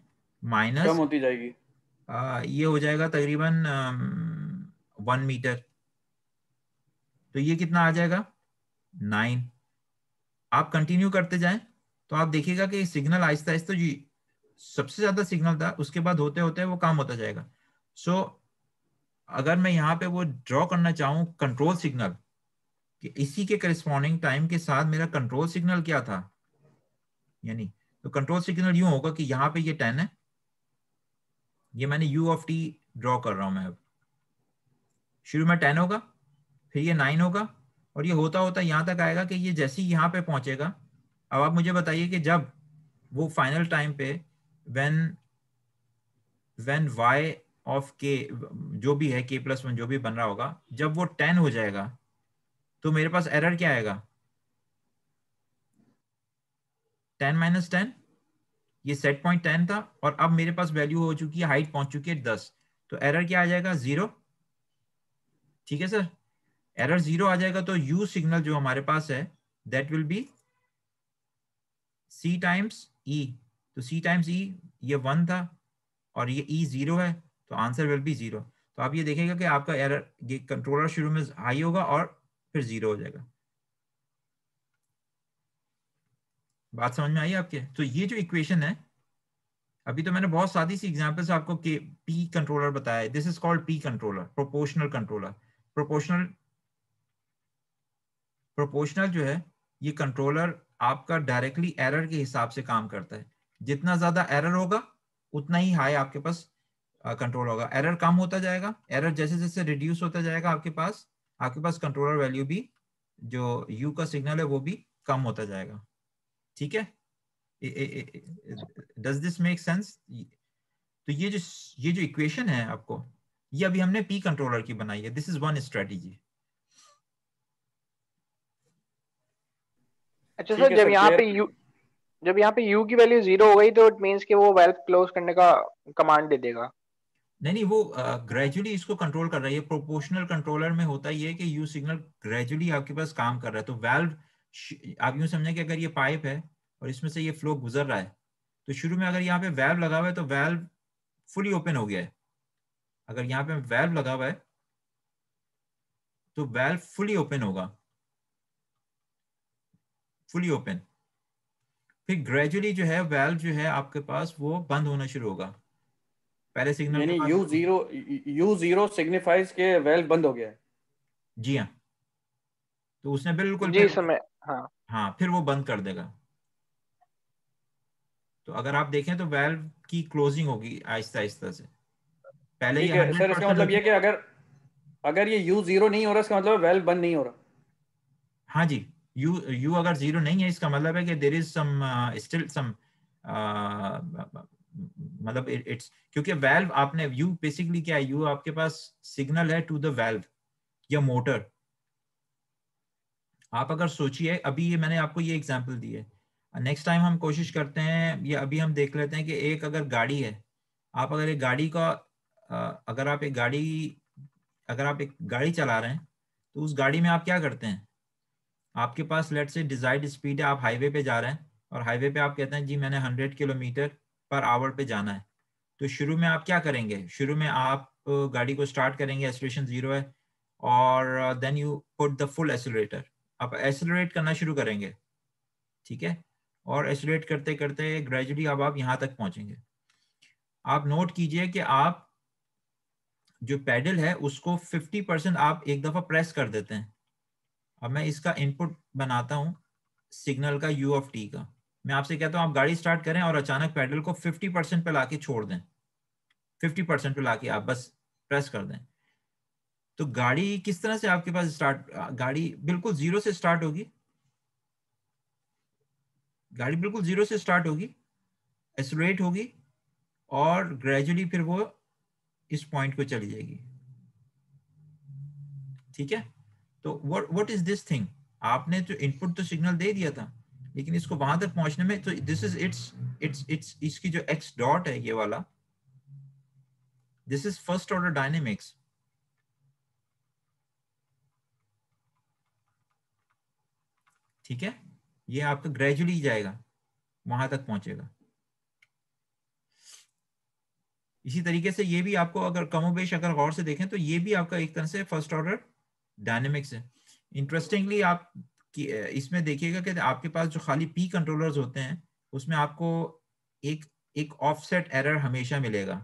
minus, कम होती जाएगी, ये हो जाएगा तकरीबन 1 मीटर, तो ये कितना आ जाएगा 9। आप कंटिन्यू करते जाएं तो आप देखिएगा कि सिग्नल आहिस्ता आहिस्ता जी सबसे ज्यादा सिग्नल था, उसके बाद होते होते वो कम होता जाएगा। सो अगर मैं यहाँ पे वो ड्रॉ करना चाहूँ कंट्रोल सिग्नल, कि इसी के करस्पॉन्डिंग टाइम के साथ मेरा कंट्रोल सिग्नल क्या था, यानी तो कंट्रोल सिग्नल यूं होगा कि यहाँ पे ये 10 है, ये मैंने u ऑफ t ड्रॉ कर रहा हूँ मैं, अब शुरू में 10 होगा, फिर ये 9 होगा, और ये होता होता यहाँ तक आएगा कि ये जैसे ही यहाँ पे पहुंचेगा। अब आप मुझे बताइए कि जब वो फाइनल टाइम पे व्हेन y ऑफ k जो भी है k+1 जो भी बन रहा होगा, जब वो 10 हो जाएगा तो मेरे पास एरर क्या आएगा, 10 माइनस 10, ये सेट पॉइंट 10 था, और अब मेरे पास वैल्यू हो चुकी है, हाइट पहुंच चुकी है 10, तो एरर क्या आ जाएगा? 0। ठीक है सर, एरर 0 आ जाएगा, तो यू सिग्नल जो हमारे पास है that will B c times e। तो c टाइम्स e, ये 1 था और ये e 0 है, तो आंसर विल बी 0। तो आप ये देखेगा कि आपका एरर, ये कंट्रोलर शुरू में हाई होगा और फिर 0 हो जाएगा। बात समझ में आई आपके? तो ये जो इक्वेशन है, अभी तो मैंने बहुत सादी सी एग्जांपल्स आपको के पी कंट्रोलर बताया है। This is called P controller, proportional controller. Proportional जो है, ये कंट्रोलर आपका डायरेक्टली एरर के हिसाब से काम करता है। जितना ज्यादा एरर होगा उतना ही हाई आपके पास कंट्रोल होगा। एरर कम होता जाएगा, एरर जैसे जैसे रिड्यूस होता जाएगा आपके पास कंट्रोलर वैल्यू भी, जो यू का सिग्नल है वो भी कम होता जाएगा। ठीक है, डज दिस मेक सेंस? तो ये जो इक्वेशन है आपको, ये अभी हमने पी कंट्रोलर की बनाई है। This is one strategy. अच्छा ठीक सर, है जब सर, यहाँ क्लियर। पे यू की वैल्यू 0 हो गई तो इट मींस कि वो वेल्व क्लोज करने का कमांड दे देगा। नहीं, वो ग्रेजुअली इसको कंट्रोल कर रही है। प्रोपोर्शनल कंट्रोलर में होता ये है कि यू सिग्नल ग्रेजुअली आपके पास काम कर रहा है। तो वैल्व, आप यूं समझें कि अगर ये पाइप है और इसमें से ये फ्लो गुजर रहा है, तो शुरू में अगर यहाँ पे वैल्व लगा हुआ है तो वैल्व फुली ओपन हो गया है। अगर यहाँ पे वैल्व लगा हुआ है तो वैल्व फुली ओपन होगा, फुली ओपन। फिर ग्रेजुअली जो है वैल्व जो है आपके पास वो बंद होना शुरू होगा। पहले सिग्नल के यानी पास, U0 सिग्निफाइज के वेल बंद हो गया है। जी हाँ, तो उसने बिल्कुल जी फिर, समय, हाँ। हाँ, फिर वो बंद कर देगा। तो अगर आप देखें तो वेल्व की क्लोजिंग होगी आहिस्ता आहिस्ता से। पहले ये ठीक है सर, इसका 100% मतलब होती ये कि है। अगर अगर ये U0 नहीं हो रहा, इसका मतलब वेल बंद नहीं हो रहा। हाँ जी, यू अगर 0 नहीं है, इसका मतलब है कि there is some still some, मतलब इट्स, क्योंकि वेल्व आपने, यू बेसिकली क्या है, यू आपके पास सिग्नल है टू द वेल्व या मोटर। आप अगर सोचिए, अभी ये मैंने आपको ये एग्जांपल दी है, नेक्स्ट टाइम हम कोशिश करते हैं, या अभी हम देख लेते हैं कि एक अगर गाड़ी है, आप अगर एक गाड़ी का, अगर आप एक गाड़ी चला रहे हैं, तो उस गाड़ी में आप क्या करते हैं? आपके पास लेट से डिजायर्ड स्पीड है, आप हाईवे पे जा रहे हैं और हाईवे पे आप कहते हैं जी मैंने 100 किलोमीटर पर आवर पे जाना है। तो शुरू में आप क्या करेंगे? शुरू में आप गाड़ी को स्टार्ट करेंगे, एक्सीलरेशन 0 है, और then you put the full accelerator. आप एक्सीलरेट करना शुरू करेंगे, ठीक है, और एक्सीलरेट करते करते ग्रेजुअली अब आप यहाँ तक पहुंचेंगे। आप नोट कीजिए कि आप जो पैडल है उसको 50% आप एक दफा प्रेस कर देते हैं। अब मैं इसका इनपुट बनाता हूं सिग्नल का u ऑफ t का। मैं आपसे कहता हूं आप गाड़ी स्टार्ट करें और अचानक पैडल को 50% पे लाके छोड़ दें, 50% पे लाके आप बस प्रेस कर दें। तो गाड़ी किस तरह से आपके पास स्टार्ट, गाड़ी बिल्कुल 0 से स्टार्ट होगी, गाड़ी बिल्कुल 0 से स्टार्ट होगी, एक्सीलरेट होगी और ग्रेजुअली फिर वो इस पॉइंट को चली जाएगी। ठीक है, तो व्हाट इज दिस थिंग? आपने जो इनपुट तो सिग्नल दे दिया था, लेकिन इसको वहां तक पहुंचने में, तो दिस इज इट्स इसकी जो एक्स डॉट है ये वाला, this is first order dynamics. ठीक है, ये आपका ग्रेजुअली जाएगा, वहां तक पहुंचेगा। इसी तरीके से ये भी आपको अगर कमोबेश अगर गौर से देखें तो ये भी आपका एक तरह से फर्स्ट ऑर्डर डायनेमिक्स है। इंटरेस्टिंगली आप इसमें देखिएगा कि आपके पास जो खाली पी कंट्रोलर्स होते हैं उसमें आपको एक एक ऑफसेट एरर हमेशा मिलेगा।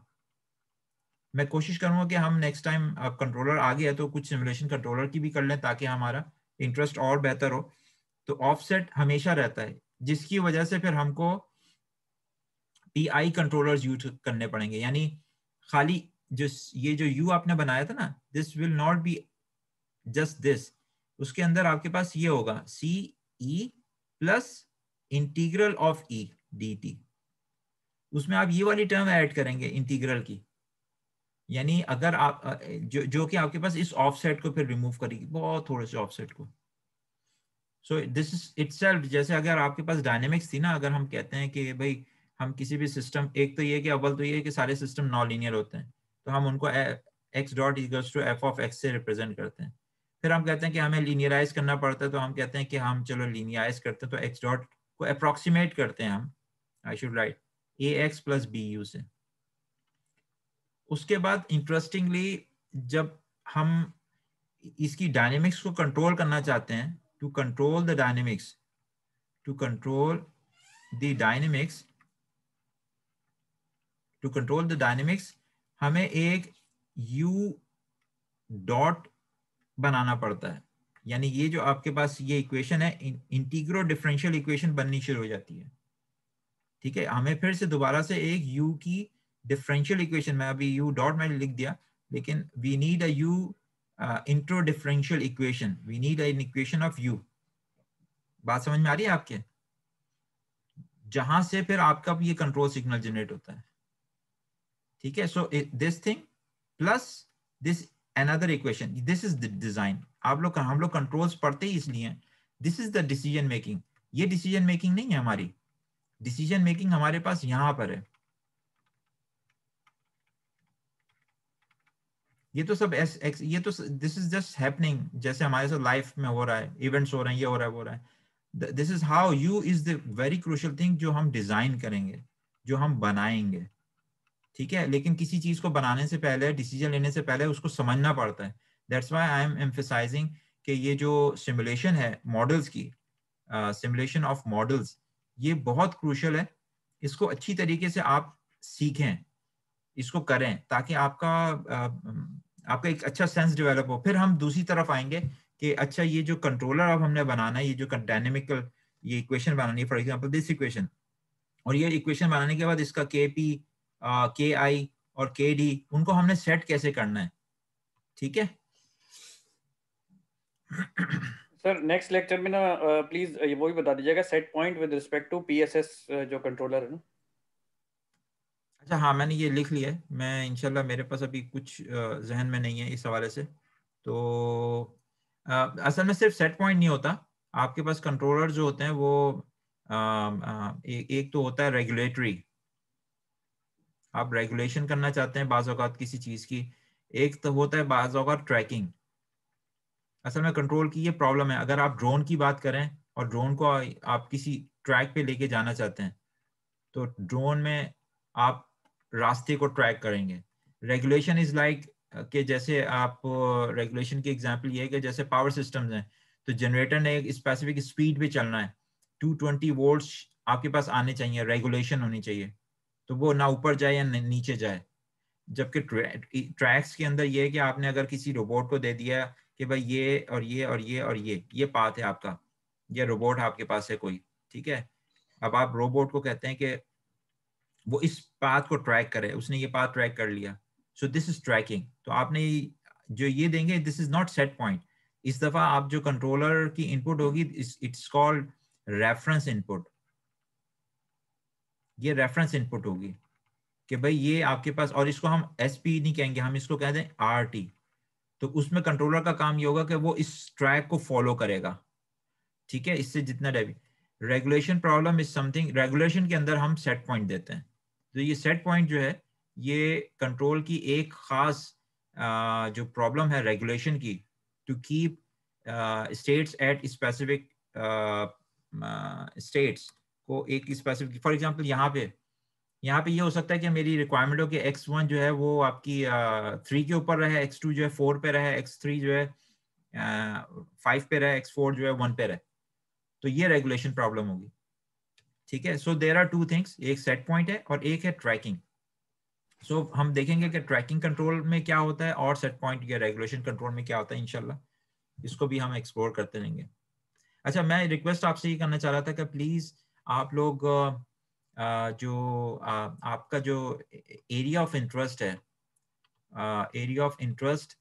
मैं कोशिश करूंगा कि हम नेक्स्ट टाइम, अब कंट्रोलर आ गया तो कुछ सिमुलेशन कंट्रोलर की भी कर लें ताकि हमारा इंटरेस्ट और बेहतर हो। तो ऑफसेट हमेशा रहता है, जिसकी वजह से फिर हमको पीआई कंट्रोलर्स यूज करने पड़ेंगे। यानी खाली जो ये जो यू आपने बनाया था ना, this will not be just this, उसके अंदर आपके पास ये होगा C E plus integral of E D T. उसमें आप ये वाली टर्म ऐड करेंगे इंटीग्रल की, यानी अगर आप जो कि आपके पास इस ऑफसेट को फिर रिमूव करेगी, बहुत थोड़े से ऑफसेट को। सो दिस इज इटसेल्फ, जैसे अगर आपके पास डायनेमिक्स थी ना, अगर हम कहते हैं कि भाई हम किसी भी सिस्टम, एक तो ये कि अव्वल तो ये है कि सारे सिस्टम नॉन लीनियर होते हैं, तो हम उनको x dot equals to f of x से रिप्रेजेंट करते हैं। फिर हम कहते हैं कि हमें लीनियराइज करना पड़ता है, तो हम कहते हैं कि हम चलो लीनियराइज करते हैं, तो x डॉट को अप्रोक्सीमेट करते हैं हम, I should write ax plus bu से। उसके बाद इंटरेस्टिंगली जब हम इसकी डायनेमिक्स को कंट्रोल करना चाहते हैं, to control the dynamics, to control the dynamics, to control the dynamics, हमें एक u डॉट बनाना पड़ता है। यानी ये जो आपके पास ये इक्वेशन है, इंटीग्रो डिफरेंशियल इक्वेशन बननी शुरू हो जाती है। ठीक है, हमें फिर से दोबारा से एक u की डिफरेंशियल इक्वेशन, मैं अभी u डॉट मैंने लिख दिया, लेकिन we need a u intro differential equation, we need an equation of u। बात समझ में आ रही है आपके? जहां से फिर आपका ये कंट्रोल सिग्नल जनरेट होता है। ठीक है, so this thing plus this another equation, this is the design. हम लोग कंट्रोल्स पढ़ते ही इसलिए, this is the decision making. ये डिसीजन मेकिंग नहीं है हमारी, डिसीजन मेकिंग हमारे पास यहां पर है। ये तो सब ये तो दिस इज जस्ट हैपनिंग, जैसे हमारे साथ लाइफ में हो रहा है, इवेंट्स हो रहे हैं, ये हो रहा है, वो हो रहा है। This is how you is the very crucial thing जो हम डिजाइन करेंगे, जो हम बनाएंगे। ठीक है, लेकिन किसी चीज को बनाने से पहले, डिसीजन लेने से पहले उसको समझना पड़ता है। That's why I am emphasising कि ये जो सिमुलेशन है मॉडल्स की, सिमुलेशन ऑफ मॉडल्स, ये बहुत क्रूशियल है। इसको अच्छी तरीके से आप सीखें, इसको करें, ताकि आपका एक अच्छा सेंस डेवलप हो। फिर हम दूसरी तरफ आएंगे कि अच्छा ये जो कंट्रोलर अब हमने बनाना है, ये जो डायनेमिकल ये इक्वेशन बनानी है, फॉर एग्जांपल दिस इक्वेशन, और ये इक्वेशन बनाने के बाद इसका KP, KI और KD, उनको हमने सेट कैसे करना है। ठीक है सर नेक्स्ट लेक्चर में ना प्लीज वो भी बता दीजिएगा set point with respect to PSS जो कंट्रोलर है ना। अच्छा हाँ, मैंने ये लिख लिया है, मैं इंशाल्लाह, मेरे पास अभी कुछ जहन में नहीं है इस हवाले से। तो असल में सिर्फ सेट पॉइंट नहीं होता, आपके पास कंट्रोलर जो होते हैं वो एक तो होता है रेगुलेटरी, आप रेगुलेशन करना चाहते हैं बाज़ औक़ात किसी चीज़ की। एक तो होता है बाज़ औक़ात ट्रैकिंग। असल में कंट्रोल की ये प्रॉब्लम है, अगर आप ड्रोन की बात करें और ड्रोन को आप किसी ट्रैक पे लेके जाना चाहते हैं, तो ड्रोन में आप रास्ते को ट्रैक करेंगे। रेगुलेशन इज लाइक कि जैसे आप रेगुलेशन की एग्जांपल ये है कि जैसे पावर सिस्टम्स हैं, तो जनरेटर ने एक स्पेसिफिक स्पीड पे चलना है, 220 वोल्ट्स आपके पास आने चाहिए, रेगुलेशन होनी चाहिए, तो वो ना ऊपर जाए या नीचे जाए। जबकि ट्रैक्स के अंदर ये है कि आपने अगर किसी रोबोट को दे दिया कि भाई ये और ये और ये और ये पाथ है आपका, ये रोबोट आपके पास है कोई, ठीक है, अब आप रोबोट को कहते हैं कि वो इस पाथ को ट्रैक करे, उसने ये पाथ ट्रैक कर लिया, सो दिस इज ट्रैकिंग। तो आपने जो ये देंगे, this is not set point. इस दफा आप जो कंट्रोलर की इनपुट होगी, इट्स कॉल्ड रेफरेंस इनपुट। ये रेफरेंस इनपुट होगी कि भाई ये आपके पास, और इसको हम SP नहीं कहेंगे, हम इसको कह दें RT। तो उसमें कंट्रोलर का काम ये होगा कि वो इस ट्रैक को फॉलो करेगा। ठीक है, इससे जितना regulation problem is something, regulation के अंदर हम सेट पॉइंट देते हैं। तो ये सेट पॉइंट जो है, ये कंट्रोल की एक खास जो प्रॉब्लम है रेगुलेशन की, to keep states at specific states को एक स्पेसिफिक, फॉर एग्जांपल यहाँ पे ये हो सकता है कि मेरी रिक्वायरमेंट हो कि x1 जो है वो आपकी 3 के ऊपर रहे, x2 जो है 4 पे रहे, x3 जो है 5 पे रहे, x4 जो है 1 पे रहे। तो ये रेगुलेशन प्रॉब्लम होगी। ठीक है, so there are two things, एक सेट पॉइंट है और एक है ट्रैकिंग। सो हम देखेंगे कि ट्रैकिंग कंट्रोल में क्या होता है और सेट पॉइंट या रेगुलेशन कंट्रोल में क्या होता है। इंशाल्लाह इसको भी हम एक्सप्लोर करते रहेंगे। अच्छा, मैं रिक्वेस्ट आपसे ये करना चाह रहा था कि प्लीज आप लोग जो आपका जो एरिया ऑफ इंटरेस्ट है, एरिया ऑफ इंटरेस्ट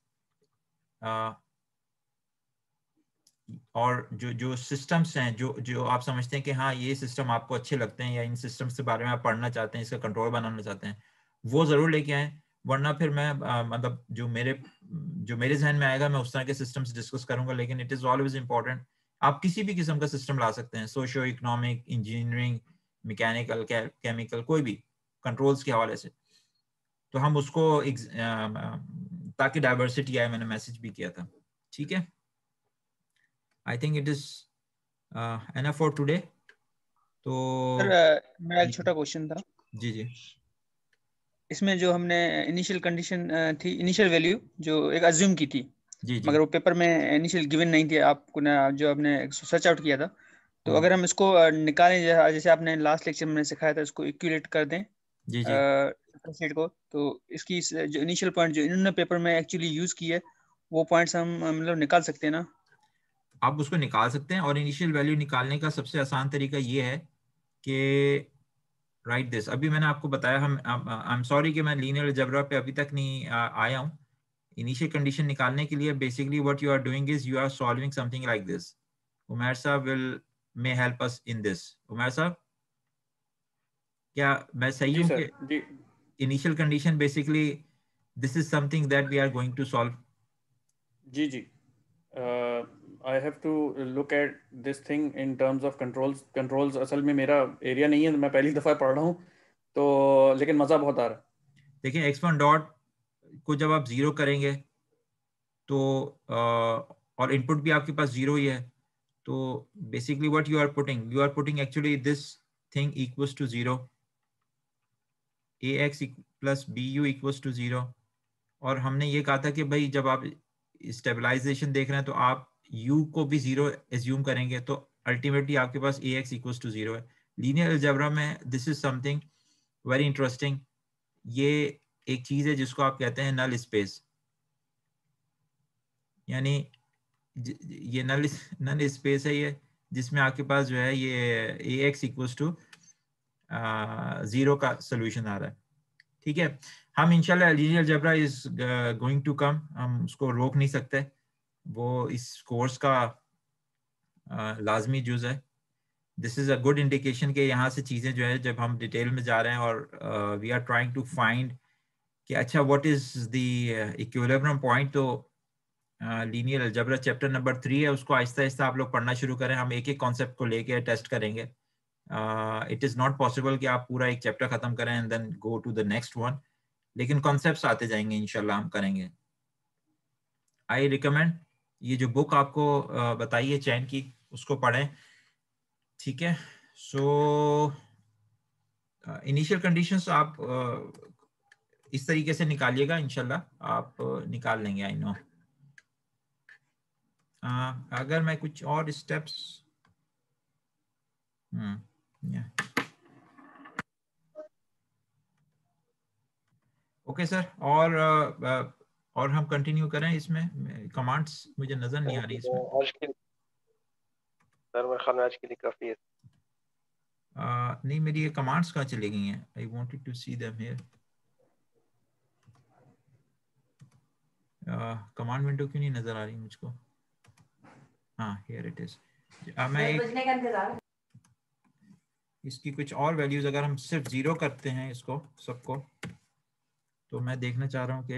और जो सिस्टम्स हैं, जो आप समझते हैं कि हाँ ये सिस्टम आपको अच्छे लगते हैं, या इन सिस्टम्स के बारे में आप पढ़ना चाहते हैं, इसका कंट्रोल बनाना चाहते हैं, वो ज़रूर लेके आएँ। वरना फिर मैं मतलब जो मेरे जहन में आएगा, मैं उस तरह के सिस्टम्स डिस्कस करूंगा। लेकिन इट इज़ ऑलवेज इंपॉर्टेंट आप किसी भी किस्म का सिस्टम ला सकते हैं, socio economic, engineering, mechanical, chemical, कोई भी कंट्रोल्स के हवाले से। तो हम उसको ताकि डाइवर्सिटी आए, मैंने मैसेज भी किया था। ठीक है, I think it is enough for today. तो मेरा एक छोटा क्वेश्चन था। जी जी, इसमें जो हमने इनिशियल कंडीशन थी, इनिशियल वैल्यू जो एक अज्यूम की थी, जी जी, मगर वो पेपर में इनिशियल गिवन नहीं थी आपको ना, जो आपने सर्च आउट किया था। तो अगर हम इसको निकालें, जैसे आपने लास्ट लेक्चर में सिखाया था, इसको इक्विलेट कर दें जी जी, डिफरेंशिएट को, तो इसकी जो इनिशियल पॉइंट जो इन्होंने पेपर में एक्चुअली यूज की है, वो पॉइंट्स हम मतलब निकाल सकते हैं ना? आप उसको निकाल सकते हैं। और इनिशियल वैल्यू निकालने का सबसे आसान तरीका ये है कि राइट दिस, अभी मैंने आपको बताया। हम आई एम सॉरी कि मैं लीनियर अलजेब्रा पे अभी तक नहीं आया हूँ। इनिशियल कंडीशन निकालने के लिए basically what you are doing is you are solving something like this. Umar sahab will may help us in this. Umar sahab, क्या मैं सही जी हूँ सर, कि जी initial condition basically this is something that we are going to solve? जी जी, I have to look at this thing in terms of controls. Controls असल में मेरा एरिया नहीं है, मैं पहली दफ़ा पढ़ रहा हूँ, तो लेकिन मज़ा बहुत आ रहा है। देखिए, एक्स1 डॉट को जब आप जीरो करेंगे तो और इनपुट भी आपके पास जीरो ही है, तो basically what you are putting actually this thing equals to zero, ax plus bu equals to zero. और हमने ये कहा था कि भाई जब आप स्टेबलाइजेशन देख रहे हैं तो आप u को भी जीरो एज्यूम करेंगे, तो अल्टीमेटली आपके पास ax इक्वल्स टू जीरो है। लीनियर अलजेब्रा में this is something very interesting. ये एक चीज है जिसको आप कहते हैं नल स्पेस, यानी ये नल स्पेस है ये, जिसमें आपके पास जो है ये ax इक्वल्स टू जीरो का सोल्यूशन आ रहा है। ठीक है, हम इंशाल्लाह linear algebra is going to come, हम उसको रोक नहीं सकते, वो इस कोर्स का लाजमी जुज है। This is a good indication कि यहाँ से चीज़ें जो है जब हम डिटेल में जा रहे हैं और we are trying to find कि अच्छा what is the equilibrium point. तो लीनियर अलजेब्रा चैप्टर नंबर 3 है, उसको आहिस्ता आहिस्ता आप लोग पढ़ना शुरू करें। हम एक एक कॉन्सेप्ट को लेके टेस्ट करेंगे। इट इज़ नॉट पॉसिबल कि आप पूरा एक चैप्टर खत्म करें and then go to the next one, लेकिन कॉन्सेप्ट्स आते जाएंगे, इंशाल्लाह हम करेंगे। आई रिकमेंड ये जो बुक आपको बताइए चैन की, उसको पढ़ें। ठीक है, सो इनिशियल कंडीशंस आप इस तरीके से निकालिएगा, इंशाल्लाह आप निकाल लेंगे, आई नो। अगर मैं कुछ और स्टेप्स ओके सर, और हम कंटिन्यू करें इसमें? कमांड्स मुझे नजर नहीं आ रही इसमें। आज के सर मेरे ख्याल में आज के लिए काफी है। नहीं, मेरी ये कमांड्स कहाँ चली गई हैं? I wanted to see them here. Command window क्यों नहीं नजर आ रही मुझको? हाँ, हियर इट इज। मैं इसकी कुछ और वैल्यूज, अगर हम सिर्फ जीरो करते हैं इसको सबको, तो मैं देखना चाह रहा हूँ कि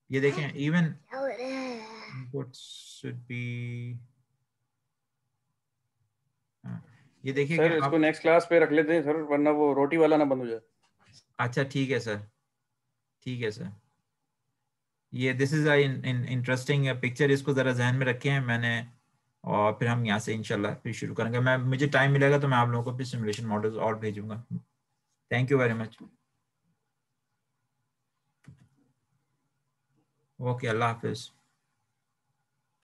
ये देखें, इवन इनपुट शुड बी, ये देखिए सर कि इसको आप, नेक्स्ट क्लास पे रख लेते हैं सर, वरना वो रोटी वाला ना बंद हो जाए। अच्छा ठीक है सर, ठीक है सर। ये दिस इज इंटरेस्टिंग पिक्चर, इसको ज़रा जहन में रखे हैं मैंने, और फिर हम यहाँ से इंशाल्लाह फिर शुरू करेंगे। मैं मुझे टाइम मिलेगा तो मैं आप लोगों को फिर सिमुलेशन मॉडल्स और भेजूंगा। Thank you very much. Okay, अल्लाह हाफिज़।